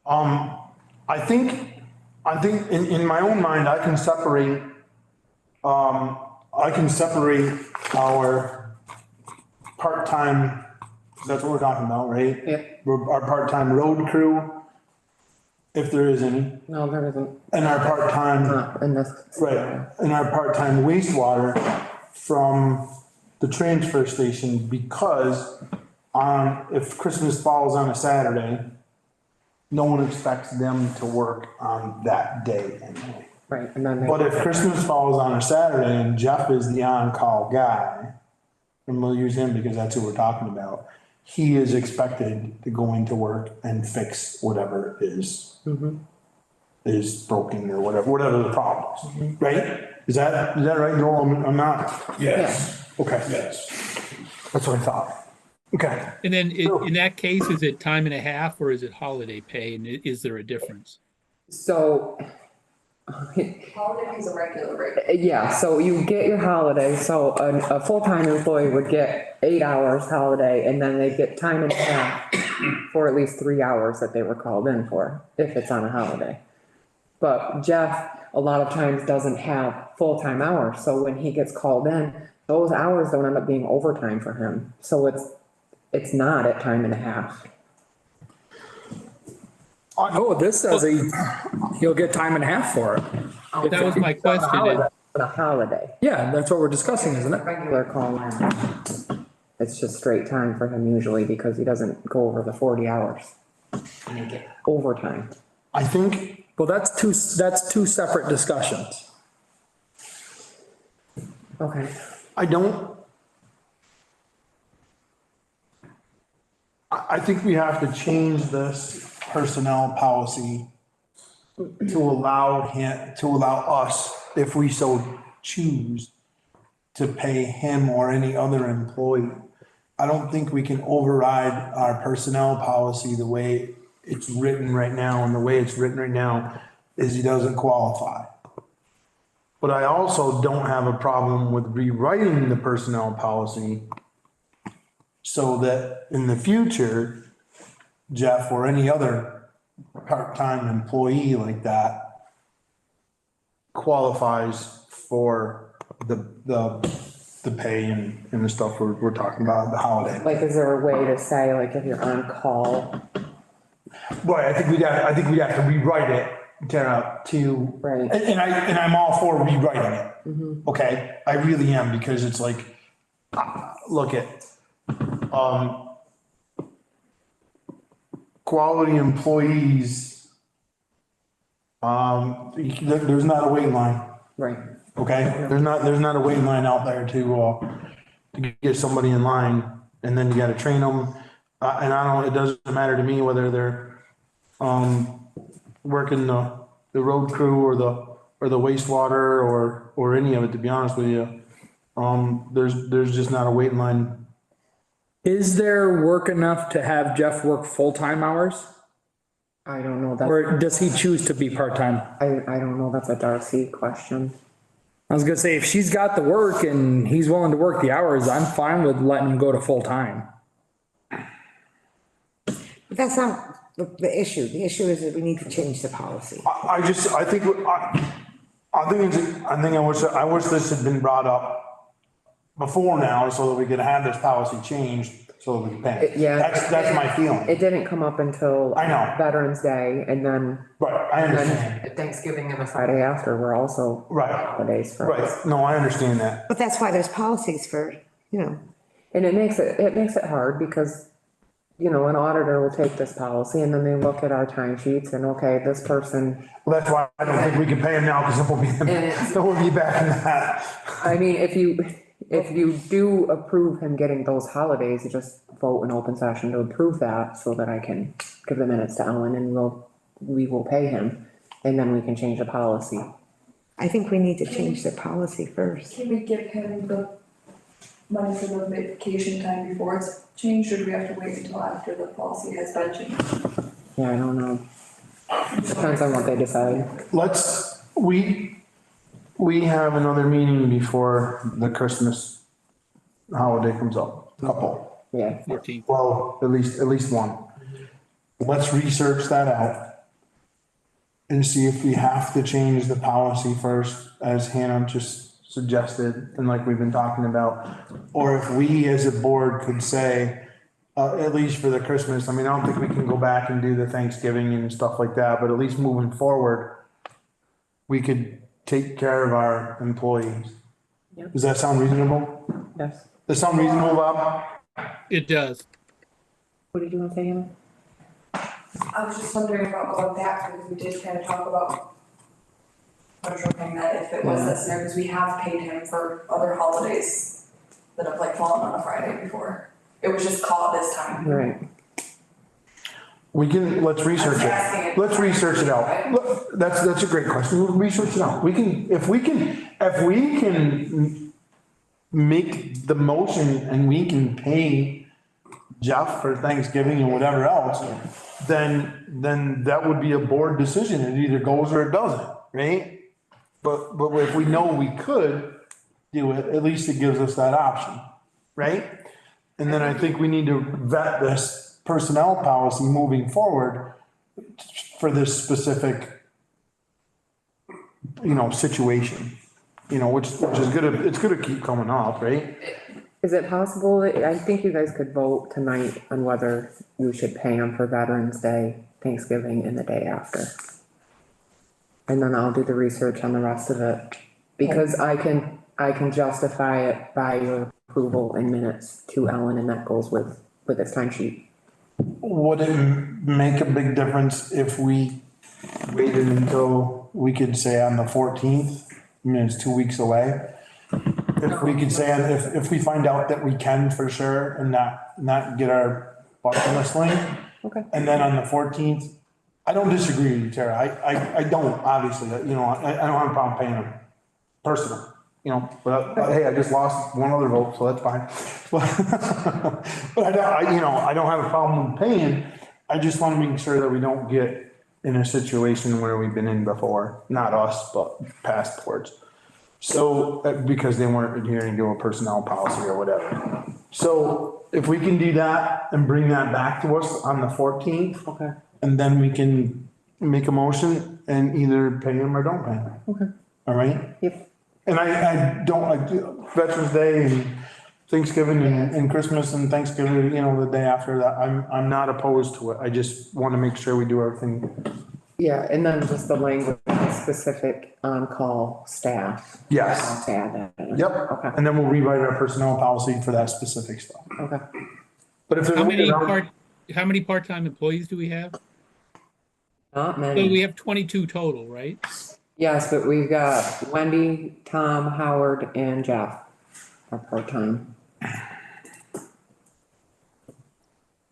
I think in my own mind, I can separate our part-time, that's what we're talking about, right? Yeah. Our part-time road crew, if there is any, No, there isn't. and our part-time, Not in this. right, and our part-time wastewater from the transfer station, because if Christmas falls on a Saturday, no one expects them to work on that day anyway. Right, and then. But if Christmas falls on a Saturday and Jeff is the on-call guy, and we'll use him because that's who we're talking about, he is expected to go into work and fix whatever is broken or whatever the problem is, right? Is that right, Joel? I'm not, Yes, okay, yes. that's what I thought. Okay, And then in that case, is it time and a half or is it holiday pay? And is there a difference? So Holiday pays a regular rate. Yeah, so you get your holiday, so a full-time employee would get 8 hours holiday, and then they get time and a half for at least 3 hours that they were called in for, if it's on a holiday. But Jeff, a lot of times doesn't have full-time hours, so when he gets called in, those hours don't end up being overtime for him, so it's not at time and a half. Oh, this says he'll get time and a half for it. That was my question. On a holiday, Yeah, that's what we're discussing, isn't it? regular call in. It's just straight time for him usually because he doesn't go over the 40 hours. And they get overtime. I think, Well, that's two separate discussions. Okay. I think we have to change this personnel policy to allow us, if we so choose, to pay him or any other employee. I don't think we can override our personnel policy the way it's written right now, and the way it's written right now is he doesn't qualify. But I also don't have a problem with rewriting the personnel policy so that in the future, Jeff or any other part-time employee like that qualifies for the pay and the stuff we're talking about, the holiday. Like, is there a way to say, like, if you're on call? Right, I think we'd have to rewrite it to. Right. And I'm all for rewriting it. Okay, I really am, because it's like, look at, quality employees, there's not a wait line, Right. okay? There's not a wait line out there to get somebody in line, and then you gotta train them. And it doesn't matter to me whether they're, working the road crew or the wastewater or any of it, to be honest with you. There's just not a wait line. Is there work enough to have Jeff work full-time hours? I don't know, that, Or does he choose to be part-time? I don't know, that's a Darcy question. I was gonna say, if she's got the work and he's willing to work the hours, I'm fine with letting him go to full-time. But that's not the issue. The issue is that we need to change the policy. I wish this had been brought up before now, so that we could have this policy changed, so that we can pay. Yeah. That's my feeling. It didn't come up until. I know. Veterans Day, and then. Right, I understand. then Thanksgiving and the Friday after were also. Right. Holidays for us. Right, no, I understand that. But that's why there's policies for, And it makes it hard because, an auditor will take this policy and then they look at our timesheets and, okay, this person. Well, that's why I don't think we can pay him now, because then we'll be back in that. I mean, if you do approve him getting those holidays, you just vote in open session to approve that so that I can give the minutes to Ellen and we will pay him. And then we can change the policy. I think we need to change the policy first. Can we give him the money for the vacation time before it's changed, or do we have to wait until after the policy has been changed? Yeah, I don't know. Depends on what they decide. We have another meeting before the Christmas holiday comes up, couple. Yeah. 14th. Well, at least one. Let's research that out and see if we have to change the policy first, as Hannah just suggested, and like we've been talking about. Or if we as a board could say, at least for the Christmas, I mean, I don't think we can go back and do the Thanksgiving and stuff like that, but at least moving forward, we could take care of our employees. Yep. Does that sound reasonable? Yes. Does that sound reasonable, Bob? It does. What did you want to say, Emma? I was just wondering about going back, because we did kind of talk about thing that if it was this year, because we have paid him for other holidays that have like fallen on a Friday before. It was just caught this time. Right. Let's research it. Let's research it out. Look, that's a great question. We'll research it out. If we can make the motion and we can pay Jeff for Thanksgiving and whatever else, then that would be a board decision. It either goes or it doesn't. right? But if we know we could do it, at least it gives us that option, right? And then I think we need to vet this personnel policy moving forward for this specific, situation, which is it's gonna keep coming up, right? Is it possible, I think you guys could vote tonight on whether you should pay them for Veterans Day, Thanksgiving, and the day after. And then I'll do the research on the rest of it, because I can justify it by your approval in minutes to Ellen, and that goes with this timesheet. Would it make a big difference if we waited until we could say on the 14th? I mean, it's 2 weeks away. If we could say, if we find out that we can for sure and not get our butt in the sling. Okay. And then on the 14th, I don't disagree with you, Tara. I don't, obviously, I don't have a problem paying them personally, but hey, I just lost one other vote, so that's fine. But I don't have a problem paying. I just want to make sure that we don't get in a situation where we've been in before, not us, but past boards. So, because they weren't adhering to a personnel policy or whatever. So if we can do that and bring that back to us on the 14th. Okay. And then we can make a motion and either pay them or don't pay them. Okay. All right? Yep. And I don't, Veterans Day and Thanksgiving and Christmas and Thanksgiving, the day after that, I'm not opposed to it. I just want to make sure we do everything. Yeah, and then just the language, specific on-call staff. Yes. To add that in. Yep. Okay, And then we'll rewrite our personnel policy for that specific stuff. okay. But if there's. How many part-time employees do we have? Not So many. we have 22 total, right? Yes, but we've got Wendy, Tom, Howard, and Jeff are part-time.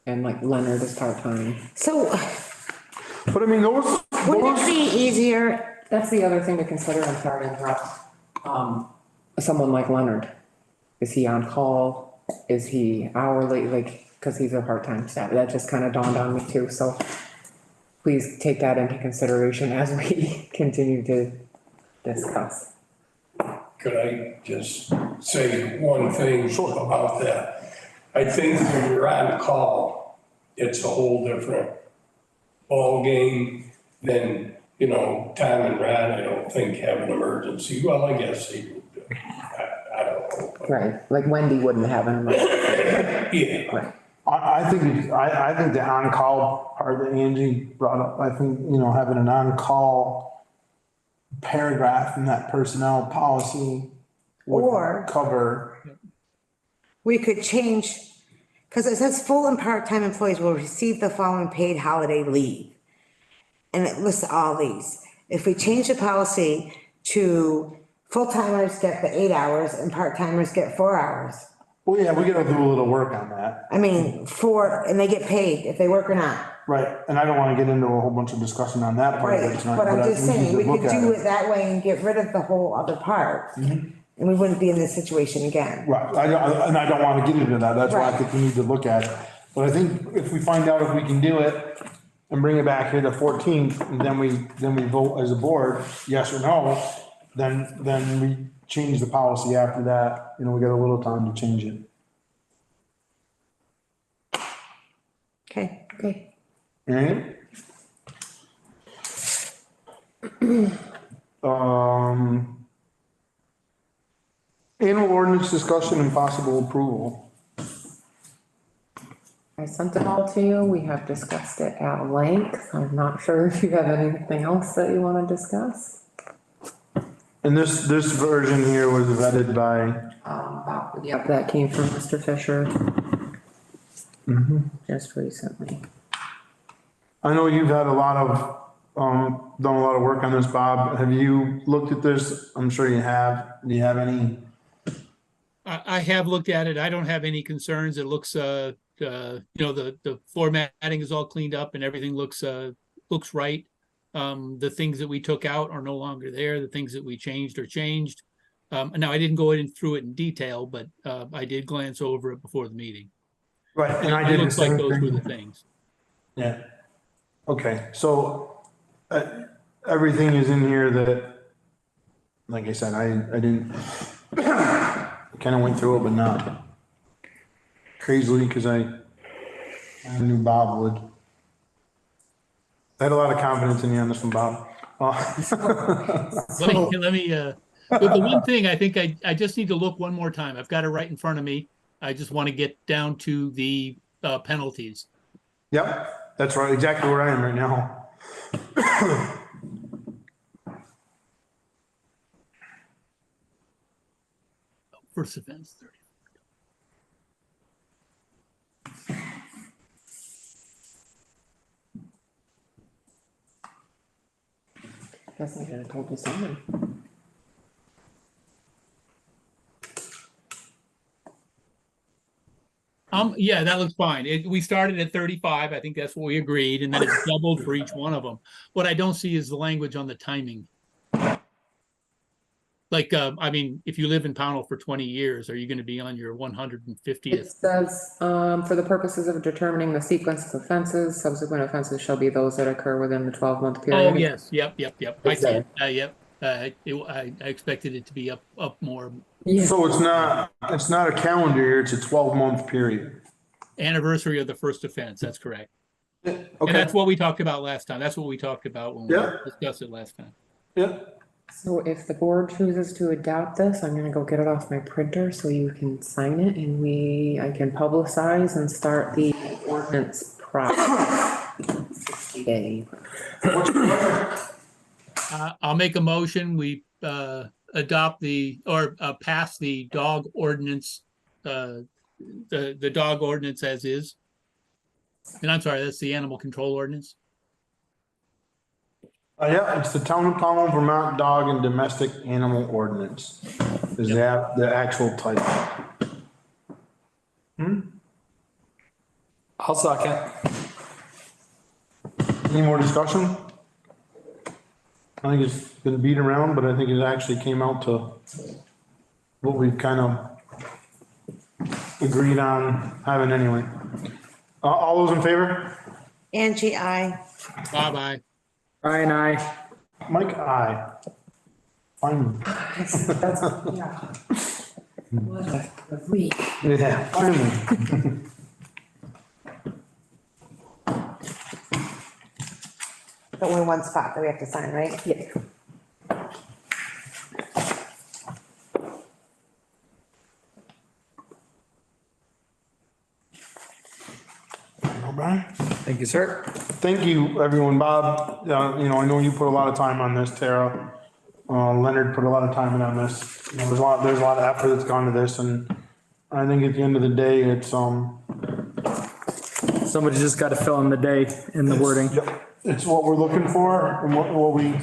And like Leonard is part-time. So But I mean, those. wouldn't it be easier? That's the other thing to consider, I'm sorry to interrupt. Someone like Leonard, is he on call? Is he hourly? Cause he's a part-time staff. That just kind of dawned on me too, so please take that into consideration as we continue to discuss. Could I just say one thing about that? I think when you're on call, it's a whole different ballgame than, Tom and Ron, I don't think have an emergency. Well, I guess they do. I don't know. Right, like Wendy wouldn't have an emergency. Yeah. Right. I think the on-call part that Angie brought up, I think, having an on-call paragraph in that personnel policy Or- would cover. We could change, because it says full and part-time employees will receive the following paid holiday leave. And it lists all these. If we change the policy to full-timers get the 8 hours and part-timers get 4 hours. Well, yeah, we gotta do a little work on that. I mean, and they get paid if they work or not. Right, and I don't wanna get into a whole bunch of discussion on that part of it Right, tonight. but I'm I just think saying, we should could look at do it that way and get rid of the whole other part. And we wouldn't be in this situation again. Right, I don't wanna get into that, that's why I Right. think we need to look at it. But I think if we find out if we can do it and bring it back here the 14th, and then we vote as a board, yes or no, then we change the policy after that, we got a little time to change it. Okay. Okay. Alright? Animal ordinance discussion and possible approval. I sent it all to you. We have discussed it at length. I'm not sure if you have anything else that you want to discuss. And this version here was vetted by, Yep, that came from Mr. Fisher. Just recently. I know you've had a lot of, done a lot of work on this, Bob. Have you looked at this? I'm sure you have. Do you have any? I have looked at it. I don't have any concerns. It looks, the formatting is all cleaned up and everything looks right. The things that we took out are no longer there. The things that we changed are changed. Now I didn't go through it in detail, but I did glance over it before the meeting. Right, and I did It the looks like same those were the thing. things. Yeah. Okay, so, everything is in here that, like I said, I didn't, kind of went through it, but not crazily, because I knew Bob would. I had a lot of confidence in you on this one, Bob. But the one thing I think I just need to look one more time. I've got it right in front of me. I just want to get down to the penalties. Yep, that's right, exactly where I am right now. First offense, 30. Guess I should have told you something. Yeah, that looks fine. We started at 35. I think that's what we agreed, and then it's doubled for each one of them. What I don't see is the language on the timing. Like, I mean, if you live in Pownell for 20 years, are you going to be on your 150th? It says, for the purposes of determining the sequence of offenses, subsequent offenses shall be those that occur within the 12-month period. Oh, yes, yep. I see it. Yep. I expected it to be up more. Yeah. So it's not a calendar year, it's a 12-month period. Anniversary of the first offense, that's correct. And Okay, that's what we talked about last time. That's what we talked about when we Yeah. discussed it last time. yeah, So if the board chooses to adopt this, I'm gonna go get it off my printer so you can sign it and I can publicize and start the ordinance process. 60 day. I'll make a motion. We adopt pass the dog ordinance, the dog ordinance as is. And I'm sorry, that's the animal control ordinance. yeah, it's the Town of Pownell, Vermont Dog and Domestic Animal Ordinance. Is that the actual title? I'll second. Any more discussion? I think it's been beat around, but I think it actually came out to what we've kind of agreed on having anyway. All those in favor? Angie, I. Bye-bye. Brian, I. Mike, aye. Finally. Yeah. What a week. Yeah, finally. But only one spot that we have to sign, right? Yeah. Brian? Thank you, sir. Thank you, everyone. Bob, I know you put a lot of time on this, Tara. Leonard put a lot of time in on this. There's a lot of effort that's gone to this, and I think at the end of the day, it's, Somebody just got to fill in the day in the wording. Yep, it's what we're looking for and what we,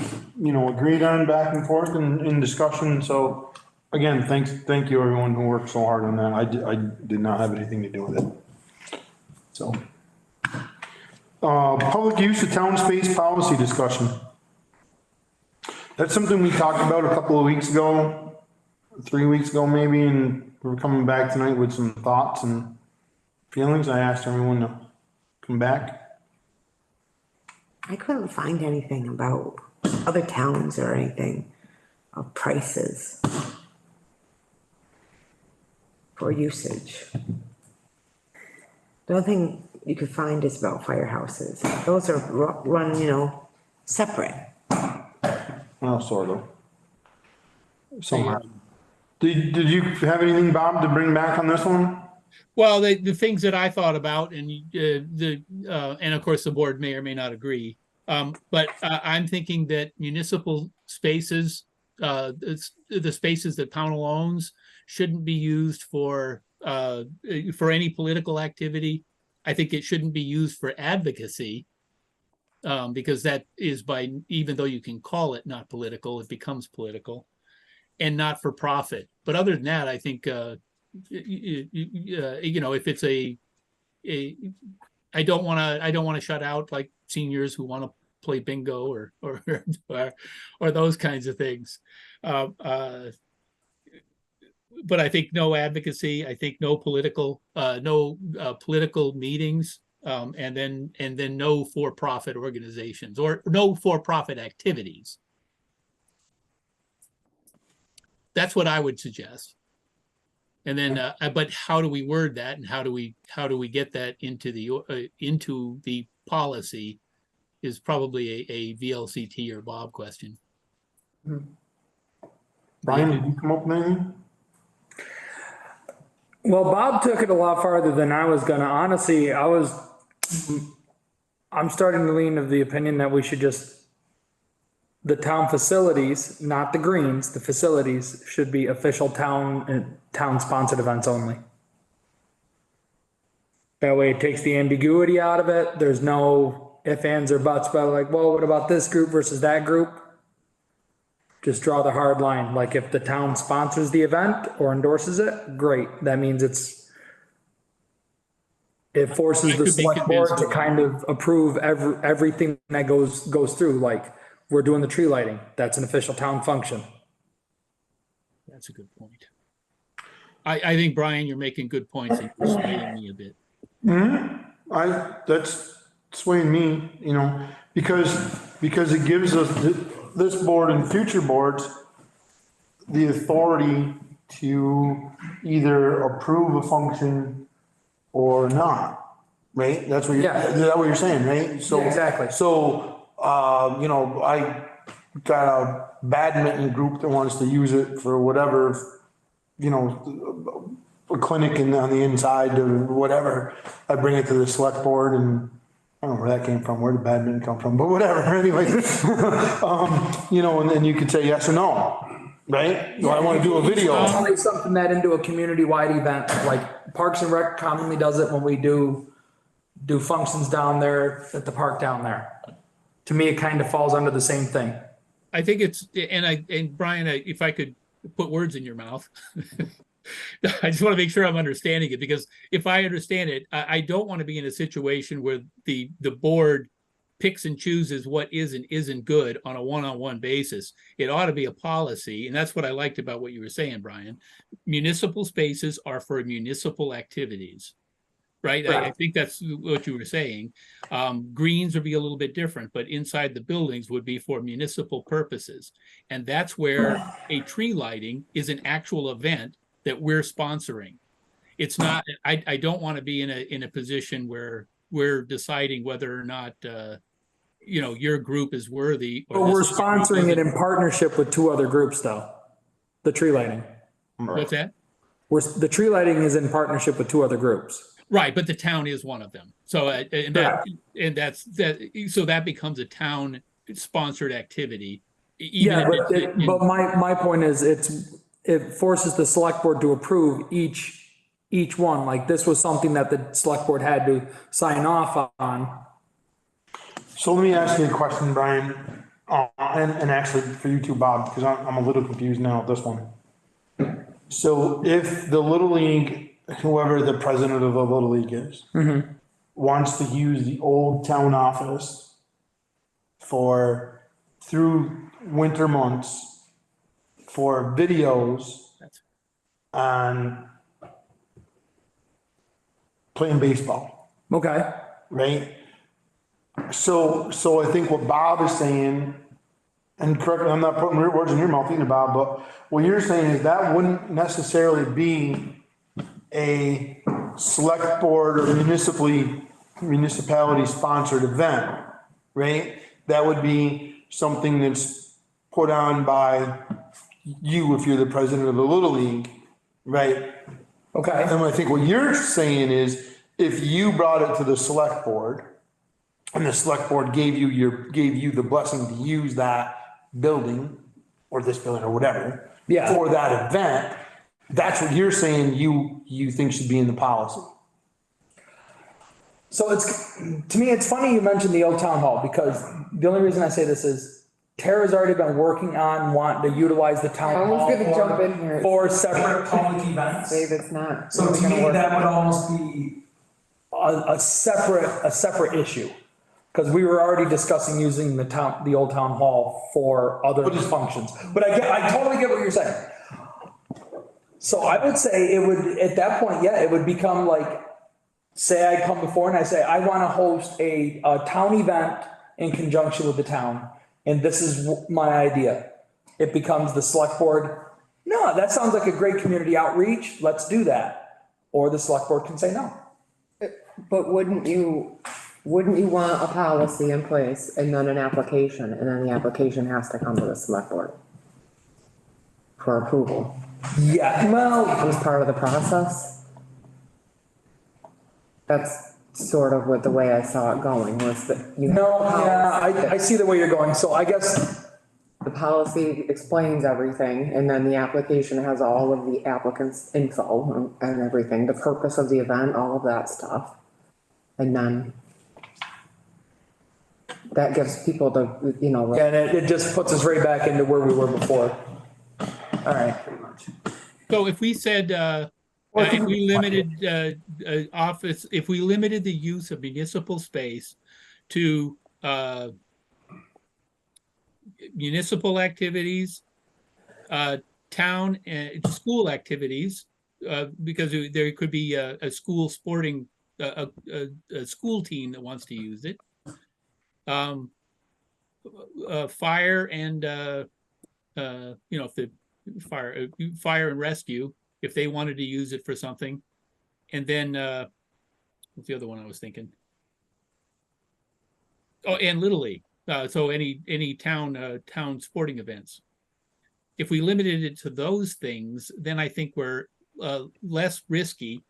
agreed on back and forth in discussion. So again, thank you, everyone who worked so hard on that. I did not have anything to do with it. So. Public use of town space policy discussion. That's something we talked about a couple of weeks ago, 3 weeks ago maybe, and we're coming back tonight with some thoughts and feelings. I asked everyone to come back. I couldn't find anything about other towns or anything of prices for usage. The only thing you could find is about firehouses. Those are run, separate. Well, sort of. Somehow. Did you have anything, Bob, to bring back on this one? Well, the things that I thought about, and and of course the board may or may not agree, but I'm thinking that municipal spaces, the spaces that Pownell owns, shouldn't be used for any political activity. I think it shouldn't be used for advocacy, because that is even though you can call it not political, it becomes political, and not for profit. But other than that, I think, if it's I don't want to shut out like seniors who want to play bingo or those kinds of things. But I think no advocacy. I think no political meetings and then no for-profit organizations or no for-profit activities. That's what I would suggest. And then, but how do we word that, and how do we get that into the policy is probably a VLCT or Bob question. Brian, did you come up with anything? Well, Bob took it a lot farther than I was gonna. Honestly, I'm starting to lean of the opinion that we should the town facilities, not the greens, the facilities should be official town sponsored events only. That way it takes the ambiguity out of it. There's no ifs, ands, or buts, but like, well, what about this group versus that group? Just draw the hard line. Like if the town sponsors the event or endorses it, great. That means it forces the select board to kind of approve everything that goes through. Like we're doing the tree lighting. That's an official town function. That's a good point. I think, Brian, you're making good points and persuading me a bit. That's swaying me, because it gives us, this board and future boards, the authority to either approve a function or not, right? That's what is that what you're saying, right? So Yeah, exactly. So, I got a badminton group that wants to use it for whatever, a clinic on the inside or whatever. I bring it to the select board and I don't know where that came from, where did badminton come from, but whatever, anyway. And then you could say yes or no, right? Do I want to do a video? Make something that into a community-wide event, like Parks and Rec commonly does it when we do functions down there at the park down there. To me, it kind of falls under the same thing. I think it's, and Brian, if I could put words in your mouth, I just want to make sure I'm understanding it, because if I understand it, I don't want to be in a situation where the board picks and chooses what is and isn't good on a one-on-one basis. It ought to be a policy, and that's what I liked about what you were saying, Brian. Municipal spaces are for municipal activities, right? I think that's what you were saying. Greens would be a little bit different, but inside the buildings would be for municipal purposes. And that's where a tree lighting is an actual event that we're sponsoring. It's not, I don't want to be in a position where we're deciding whether or not, your group is worthy. But we're sponsoring it in partnership with two other groups though. The tree lighting. What's that? The tree lighting is in partnership with two other groups. Right, but the town is one of them. So, so that becomes a town sponsored activity. But my point is it forces the select board to approve each one. Like this was something that the select board had to sign off on. So let me ask you a question, Brian, and actually for you too, Bob, because I'm a little confused now at this one. So if the Little League, whoever the president of the Little League is, wants to use the old town office through winter months for videos and playing baseball. Okay. Right? So I think what Bob is saying, and correct me, I'm not putting words in your mouth either, Bob, but what you're saying is that wouldn't necessarily be a select board or municipality sponsored event, right? That would be something that's put on by you if you're the president of the Little League, right? Okay. And I think what you're saying is if you brought it to the select board and the select board gave you the blessing to use that building or this building or whatever for that event, that's what you're saying you think should be in the policy. So to me, it's funny you mentioned the old town hall, because the only reason I say this is Tara's already been working on wanting to utilize the town hall. I was gonna jump in here. For separate public events. Say that's not. So to me, that would almost be a separate issue. Because we were already discussing using the old town hall for other functions. But I totally get what you're saying. So I would say it would, at that point, it would become like say I come before and I say, I want to host a town event in conjunction with the town, and this is my idea. It becomes the select board, no, that sounds like a great community outreach, let's do that. Or the select board can say no. But wouldn't you want a policy in place and then an application, and then the application has to come to the select board for approval? Yeah, well, As part of the process? That's sort of what the way I saw it going, was that you. no, yeah, I see the way you're going, so I guess, The policy explains everything, and then the application has all of the applicant's info and everything, the purpose of the event, all of that stuff. And then that gives people the, and it just puts us right back into where we were before. All right, pretty much. So if we said, if we limited, office, if we limited the use of municipal space to, municipal activities, town and school activities, because there could be a school sporting, a school team that wants to use it. Fire and, if the fire and rescue, if they wanted to use it for something. And then, what's the other one I was thinking? Oh, and Little League. So any town sporting events. If we limited it to those things, then I think we're less risky.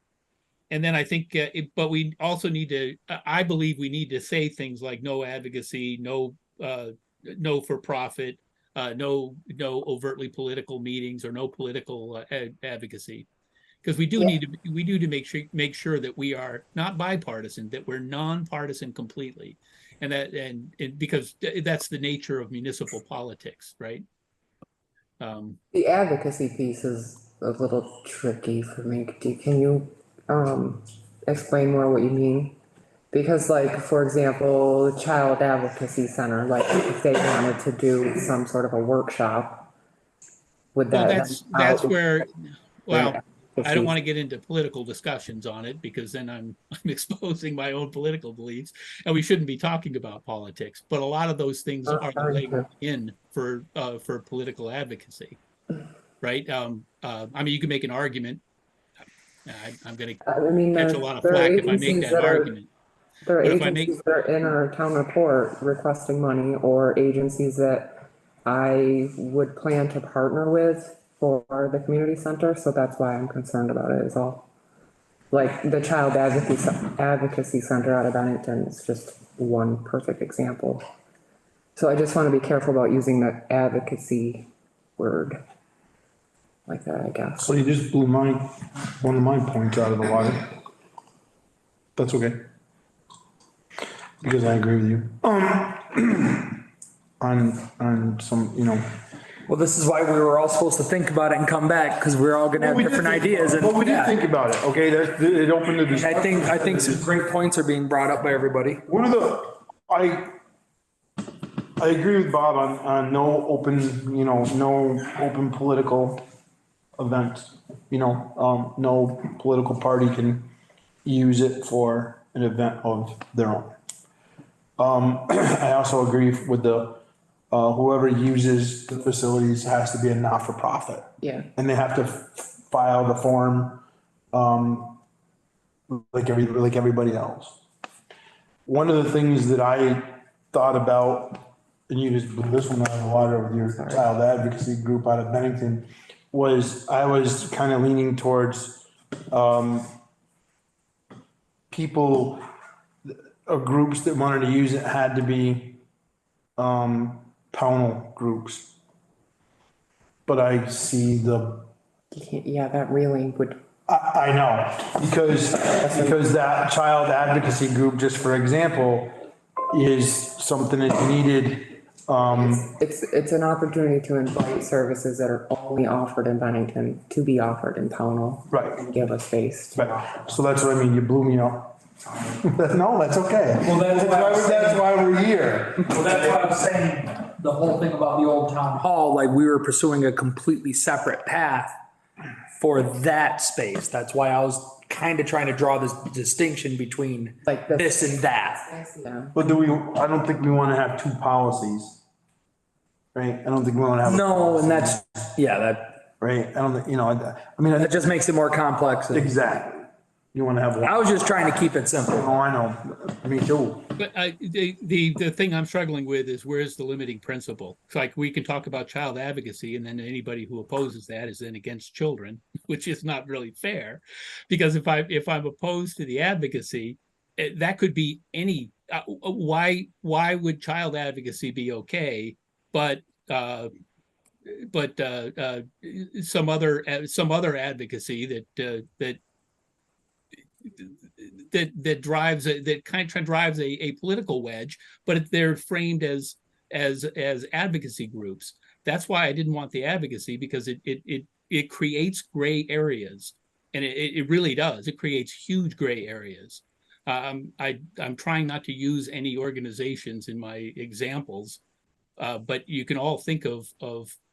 And then I think, but we also need to, I believe we need to say things like no advocacy, no for profit, no overtly political meetings, or no political advocacy. Because we do need to make sure that we are not bipartisan, that we're nonpartisan completely. And because that's the nature of municipal politics, right? The advocacy piece is a little tricky for me. Can you explain more what you mean? Because, like, for example, the Child Advocacy Center, like if they wanted to do some sort of a workshop, would that? Well, that's where, well, I don't want to get into political discussions on it, because then I'm exposing my own political beliefs, and we shouldn't be talking about politics. But a lot of those things are the way in for political advocacy, right? I mean, you can make an argument. I'm going to catch a lot of flack if I make that argument. There are agencies that are in our town report requesting money, or agencies that I would plan to partner with for the community center, so that's why I'm concerned about it, is all. Like the Child Advocacy Center out of Bennington is just one perfect example. So I just want to be careful about using the advocacy word like that, I guess. So you just blew one of my points out of the water. That's okay. Because I agree with you. On some, Well, this is why we were all supposed to think about it and come back, because we're all gonna have different ideas. Well, we did think about it, okay, it opened the discussion. I think some great points are being brought up by everybody. One of I agree with Bob on no open political events. No political party can use it for an event of their own. I also agree with whoever uses the facilities has to be a not-for-profit. Yeah. And they have to file the form, like everybody else. One of the things that I thought about, and you just blew this one out of the water with your child advocacy group out of Bennington, was I was kind of leaning towards, people or groups that wanted to use it had to be, panel groups. But I see that really would. I know, because that child advocacy group, just for example, is something that's needed. It's an opportunity to invite services that are only offered in Bennington to be offered in Pownell. Right. And give a space. Right, so that's what I mean, you blew me up. No, that's okay. Well, That's why we're here. Well, that's what I was saying, the whole thing about the old town hall, like we were pursuing a completely separate path for that space. That's why I was kind of trying to draw this distinction between Like this and that. Yeah. But I don't think we wanna have two policies. Right? I don't think we wanna have. No, and that's, yeah, that, Right? I don't think, I mean, that just makes it more complex. exactly. You wanna have one. I was just trying to keep it simple. Oh, I know. Me too. But the thing I'm struggling with is where's the limiting principle? It's like we can talk about child advocacy and then anybody who opposes that is then against children, which is not really fair. Because if I'm opposed to the advocacy, that could be any, why would child advocacy be okay? But some other advocacy that drives a political wedge, but they're framed as advocacy groups. That's why I didn't want the advocacy, because it creates gray areas, and it really does. It creates huge gray areas. I'm trying not to use any organizations in my examples, but you can all think of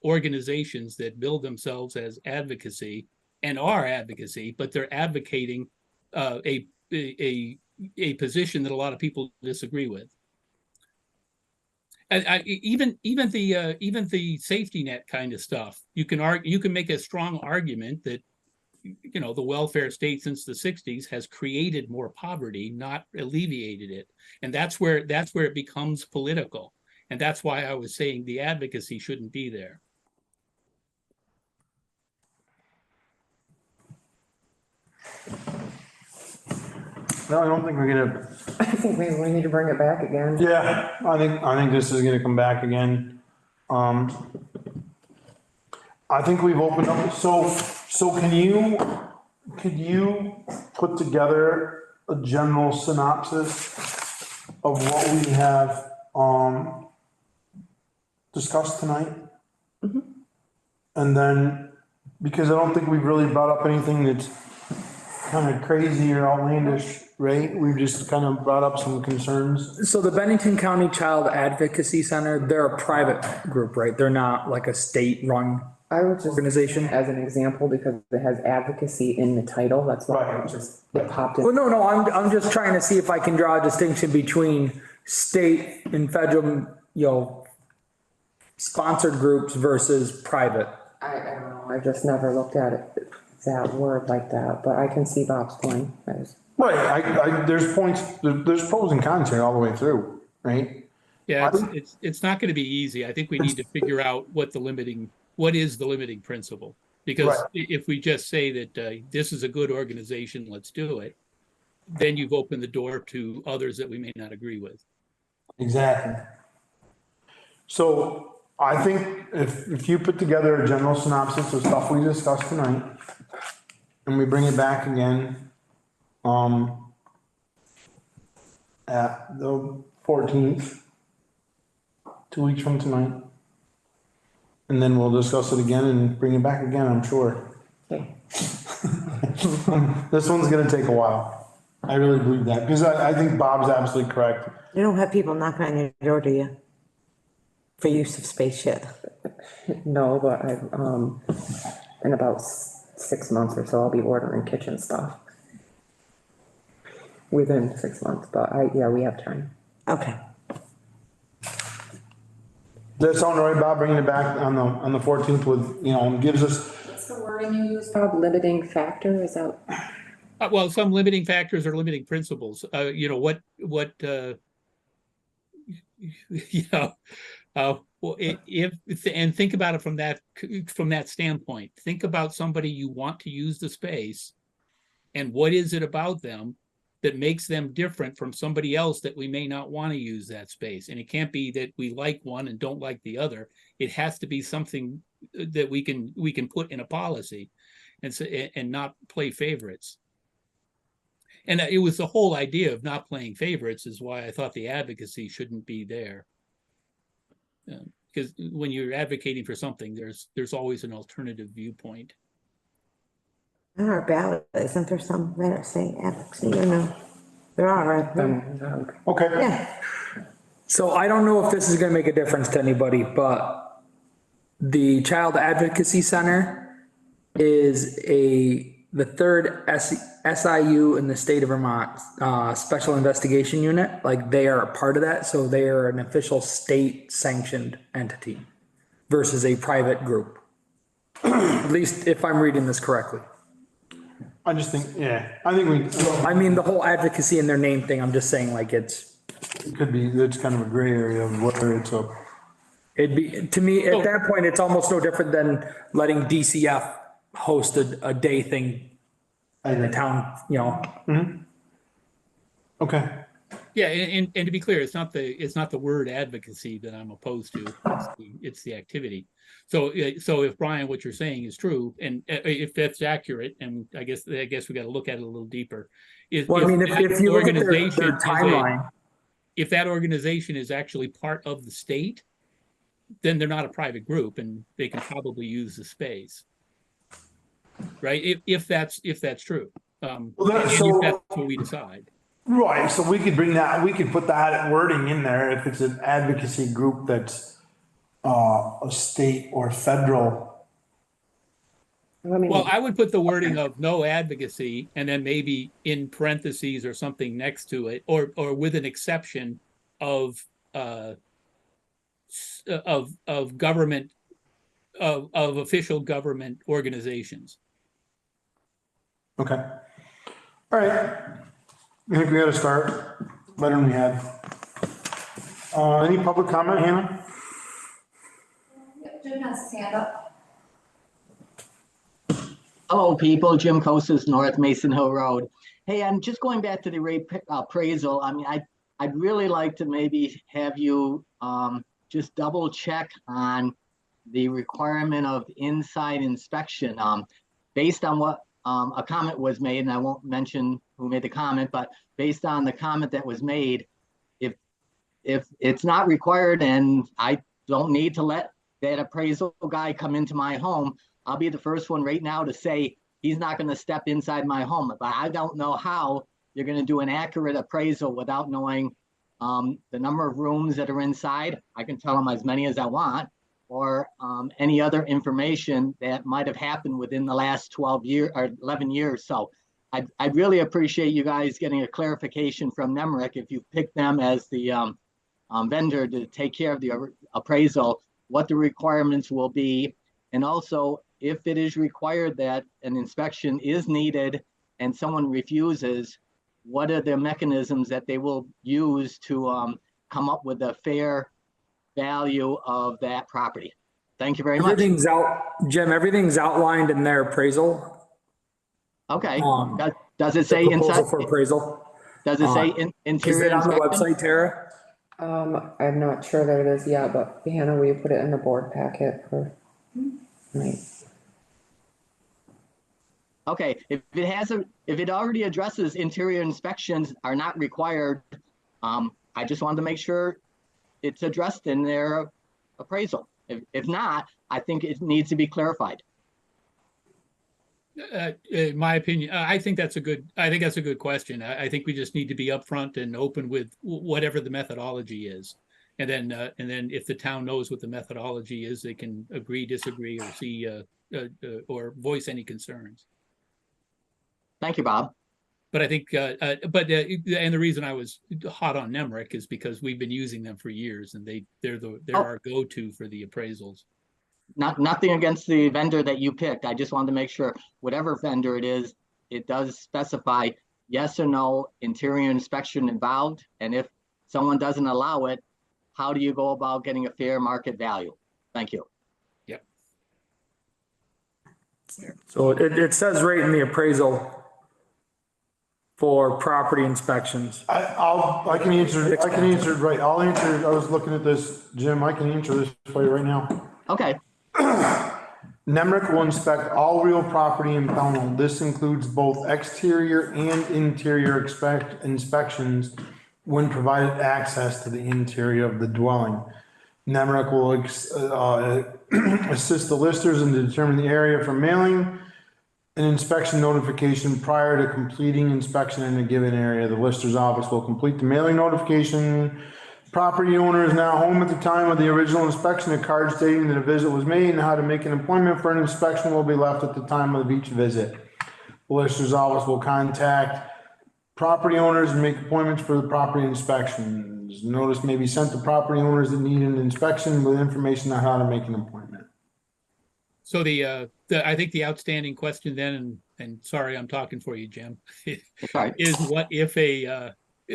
organizations that build themselves as advocacy and are advocacy, but they're advocating a position that a lot of people disagree with. And even the safety net kind of stuff, you can make a strong argument that the welfare state since the 60s has created more poverty, not alleviated it, and that's where it becomes political, and that's why I was saying the advocacy shouldn't be there. No, I don't think we're gonna, I think maybe we need to bring it back again. yeah, I think this is gonna come back again. I think we've opened up, so could you put together a general synopsis of what we have, discussed tonight? And then, because I don't think we've really brought up anything that's kind of crazy or outlandish, right? We've just kind of brought up some concerns. So the Bennington County Child Advocacy Center, they're a private group, right? They're not like a state-run I would just, organization? as an example, because it has advocacy in the title, that's why Right. it popped in. Well, no, I'm just trying to see if I can draw a distinction between state and federal, sponsored groups versus private. I don't know, I just never looked at it, that word like that, but I can see Bob's point. Right, there's points, there's pros and cons here all the way through, right? Yeah, it's not going to be easy. I think we need to figure out what is the limiting principle? Because Right. if we just say that this is a good organization, let's do it, then you've opened the door to others that we may not agree with. Exactly. So I think if you put together a general synopsis of stuff we discussed tonight, and we bring it back again, at the 14th, 2 weeks from tonight. And then we'll discuss it again and bring it back again, I'm sure. Okay. This one's gonna take a while. I really believe that, because I think Bob's absolutely correct. You don't have people knocking on your door, do you? For use of space yet? No, but in about 6 months or so, I'll be ordering kitchen stuff. Within 6 months, but we have time. Okay. Does that sound all right, Bob, bringing it back on the 14th with, gives us, What's the wording you use, Bob? Limiting factor, is that? Well, some limiting factors are limiting principles. And think about it from that standpoint. Think about somebody you want to use the space, and what is it about them that makes them different from somebody else that we may not want to use that space? And it can't be that we like one and don't like the other. It has to be something that we can put in a policy, and not play favorites. And it was the whole idea of not playing favorites is why I thought the advocacy shouldn't be there. Because when you're advocating for something, there's always an alternative viewpoint. On our ballot, isn't there some that are saying advocacy or no? There are, right? okay. Yeah. So I don't know if this is gonna make a difference to anybody, but the Child Advocacy Center is the third SIU in the state of Vermont, Special Investigation Unit, like they are a part of that, so they are an official state sanctioned entity versus a private group. At least if I'm reading this correctly. I just think, yeah, I think I mean, the whole advocacy in their name thing, I'm just saying like it could be, it's kind of a gray area of whether it's a, it'd be, to me, at that point, it's almost no different than letting DCF host a day thing in the town, you know. okay. Yeah, and to be clear, it's not the word advocacy that I'm opposed to. It's the activity. So if Brian, what you're saying is true, and if that's accurate, and I guess we got to look at it a little deeper. Well, I mean, if you look at their timeline, if that organization is actually part of the state, then they're not a private group, and they can probably use the space, right? If that's true, if that's what we decide. Right, so we could bring that, we could put that wording in there if it's an advocacy group that's a state or federal. Well, I would put the wording of no advocacy and then maybe in parentheses or something next to it, or with an exception of government, of official government organizations. Okay. All right. I think we gotta start better than we had. Any public comment, Hannah? Yep, Jim has his hand up. Hello, people. Jim Kosas, North Mason Hill Road. Hey, I'm just going back to the appraisal. I mean, I'd really like to maybe have you just double check on the requirement of inside inspection. Based on what a comment was made, and I won't mention who made the comment, but based on the comment that was made, if it's not required and I don't need to let that appraisal guy come into my home, I'll be the first one right now to say he's not going to step inside my home. But I don't know how you're going to do an accurate appraisal without knowing the number of rooms that are inside. I can tell them as many as I want, or any other information that might have happened within the last 12 years or 11 years. So I'd really appreciate you guys getting a clarification from NEMRIC if you pick them as the vendor to take care of the appraisal, what the requirements will be. And also, if it is required that an inspection is needed and someone refuses, what are the mechanisms that they will use to come up with a fair value of that property? Thank you very much. Jim, everything's outlined in their appraisal. Okay. Does it say inside? For appraisal. Does it say interior? Is it on the inspection? website, Tara? I'm not sure that it is yet, but Hannah, we put it in the board packet for, right. Okay, if it already addresses interior inspections are not required, I just wanted to make sure it's addressed in their appraisal. If not, I think it needs to be clarified. In my opinion, I think that's a good question. I think we just need to be upfront and open with whatever the methodology is. And then if the town knows what the methodology is, they can agree, disagree, or see, or voice any concerns. Thank you, Bob. But I think, and the reason I was hot on NEMRIC is because we've been using them for years, and they're our go-to for the appraisals. Nothing against the vendor that you picked. I just wanted to make sure whatever vendor it is, it does specify yes or no interior inspection involved. And if someone doesn't allow it, how do you go about getting a fair market value? Thank you. Yep. So it says right in the appraisal for property inspections. I can answer it right. I'll answer, I was looking at this, Jim, I can answer this for you right now. Okay. NEMRIC will inspect all real property in Pownell. This includes both exterior and interior inspections when provided access to the interior of the dwelling. NEMRIC will assist the listers in determining the area for mailing an inspection notification prior to completing inspection in a given area. The lister's office will complete the mailing notification. Property owner is now home at the time of the original inspection. A card stating that a visit was made and how to make an appointment for an inspection will be left at the time of each visit. the Lister's office will contact property owners and make appointments for the property inspections. Notice may be sent to property owners that need an inspection with information on how to make an appointment. So I think the outstanding question then, and sorry, I'm talking for you, Jim, Right. is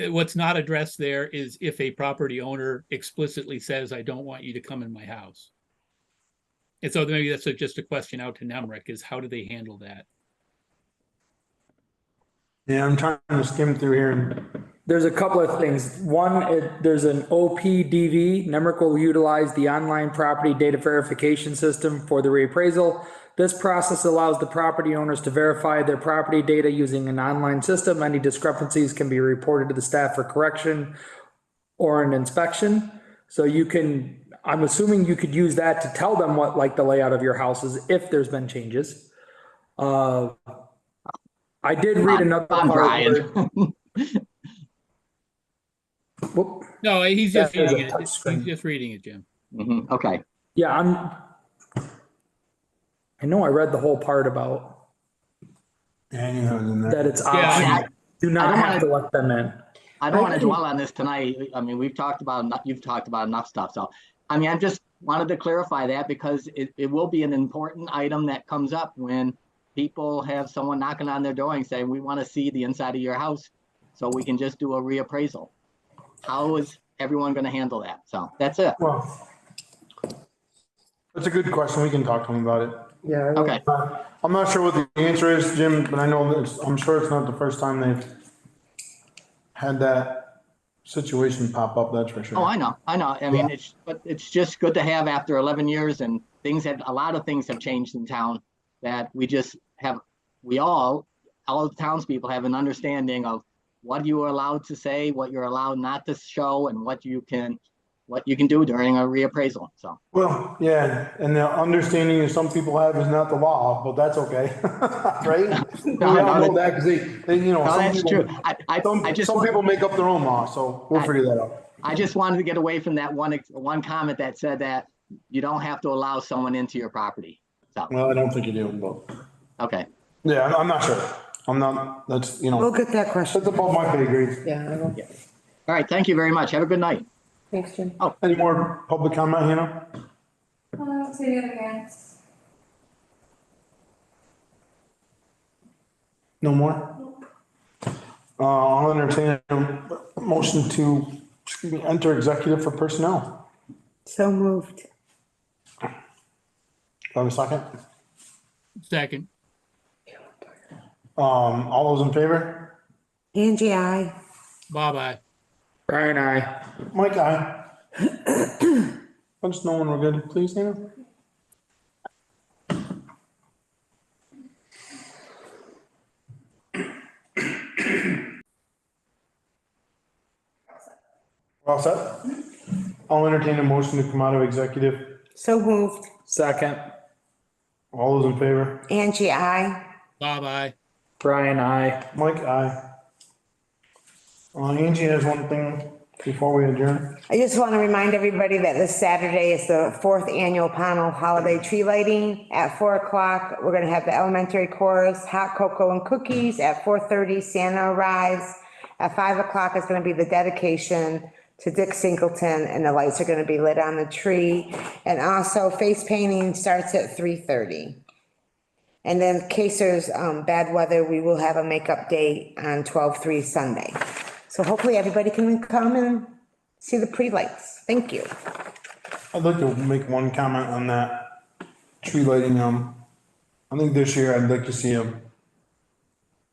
what's not addressed there is if a property owner explicitly says, I don't want you to come in my house. And so maybe that's just a question out to NEMRIC, is how do they handle that? Yeah, I'm trying to skim through here and There's a couple of things. One, there's an OPDV. NEMRIC will utilize the online property data verification system for the reappraisal. This process allows the property owners to verify their property data using an online system. Any discrepancies can be reported to the staff for correction or an inspection. So you can, I'm assuming you could use that to tell them what like the layout of your house is if there's been changes. I did read another I'm part Brian. Whoop. No, he's just That is a reading it. touch screen. He's just reading it, Jim. Okay. Yeah, I know I read the whole part about hanging on in there. that it's Yeah, optional. Do I not don't have wanna- to let them in. I don't want to dwell on this tonight. I mean, you've talked about enough stuff. So, I mean, I just wanted to clarify that because it will be an important item that comes up when people have someone knocking on their door and saying, we want to see the inside of your house so we can just do a reappraisal. How is everyone going to handle that? So that's it. Well, that's a good question. We can talk to him about it. Yeah. Okay. I'm not sure what the answer is, Jim, but I know that I'm sure it's not the first time they've had that situation pop up, that's for sure. Oh, I know. I mean, it's just good to have after 11 years and a lot of things have changed in town that all the townspeople have an understanding of what you are allowed to say, what you're allowed not to show, and what you can do during a reappraisal. So. Well, yeah, and the understanding that some people have is not the law, but that's okay, right? We all know that because they, you know. No, some that's people- true. Some people make up their own law, so we'll figure that out. I just wanted to get away from that one comment that said that you don't have to allow someone into your property. So, Well, I don't think you do, but, okay. yeah, I'm not sure. I'm not, that's, you know, We'll get that question. that's above my pay grade. Yeah, I will. All right. Thank you very much. Have a good night. Thanks, Jim. Any more public comment, Hannah? Say it again. No more? I'll entertain a motion to, enter executive for personnel. So moved. Do I have a second? Second, All those in favor? Angie, I. bye-bye. Brian, I. Mike, aye. Let us know when we're good, please, Hannah. We're all set? I'll entertain a motion to come out of executive. So moved. Second, All those in favor? Angie, I. Bye-bye. Brian, I. Mike, aye. Angie has one thing before we adjourn. I just want to remind everybody that this Saturday is the 4th annual panel holiday tree lighting at 4 o'clock. We're going to have the elementary chorus, hot cocoa and cookies. At 4:30, Santa arrives. At 5 o'clock is going to be the dedication to Dick Singleton, and the lights are going to be lit on the tree. And also face painting starts at 3:30. And then in case there's bad weather, we will have a makeup day on 12/3 Sunday. So hopefully everybody can come and see the pre-lights. Thank you. I'd like to make one comment on that tree lighting. I think this year I'd like to see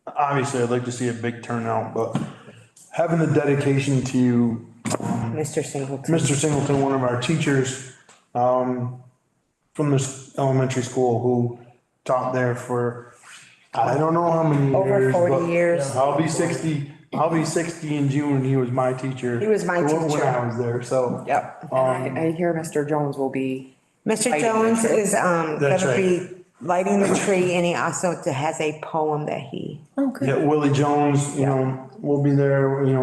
obviously I'd like to see a big turnout, but having the dedication to Mr. Singleton. Mr. Singleton, one of our teachers, from this elementary school who taught there for, I don't know how many Over years. 40 but years. I'll be 60 in June. He was my teacher. He was my When teacher. I was there, so. Yep. I hear Mr. Jones will be. Mr. Lighting Jones the tree. is That's gonna right. be lighting the tree, and he also has a poem that he, Yeah, Willie Jones, you know, will be there, you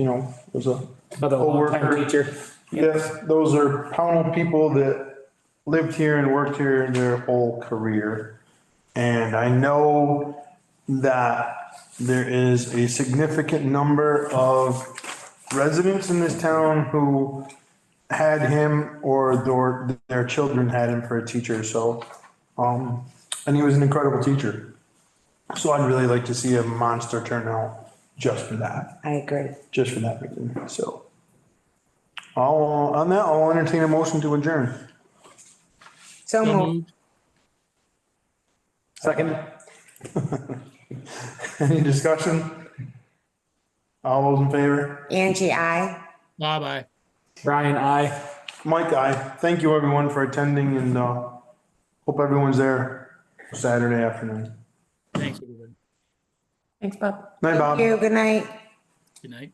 know, was a. Another longtime coworker. teacher. Yes, those are Pownell people that lived here and worked here their whole career. And I know that there is a significant number of residents in this town who had him or their children had him for a teacher, so, and he was an incredible teacher. So I'd really like to see a monster turnout just for that, I agree. just for that reason, so. On that, I'll entertain a motion to adjourn. So So moved. moved. Second. Any discussion? All those in favor? Angie, I. Bye-bye. Brian, I. Mike, aye. Thank you everyone for attending and, hope everyone's there Saturday afternoon. Thanks, everybody. Thanks, Bob. Night, Bob. Thank you, good night. Good night.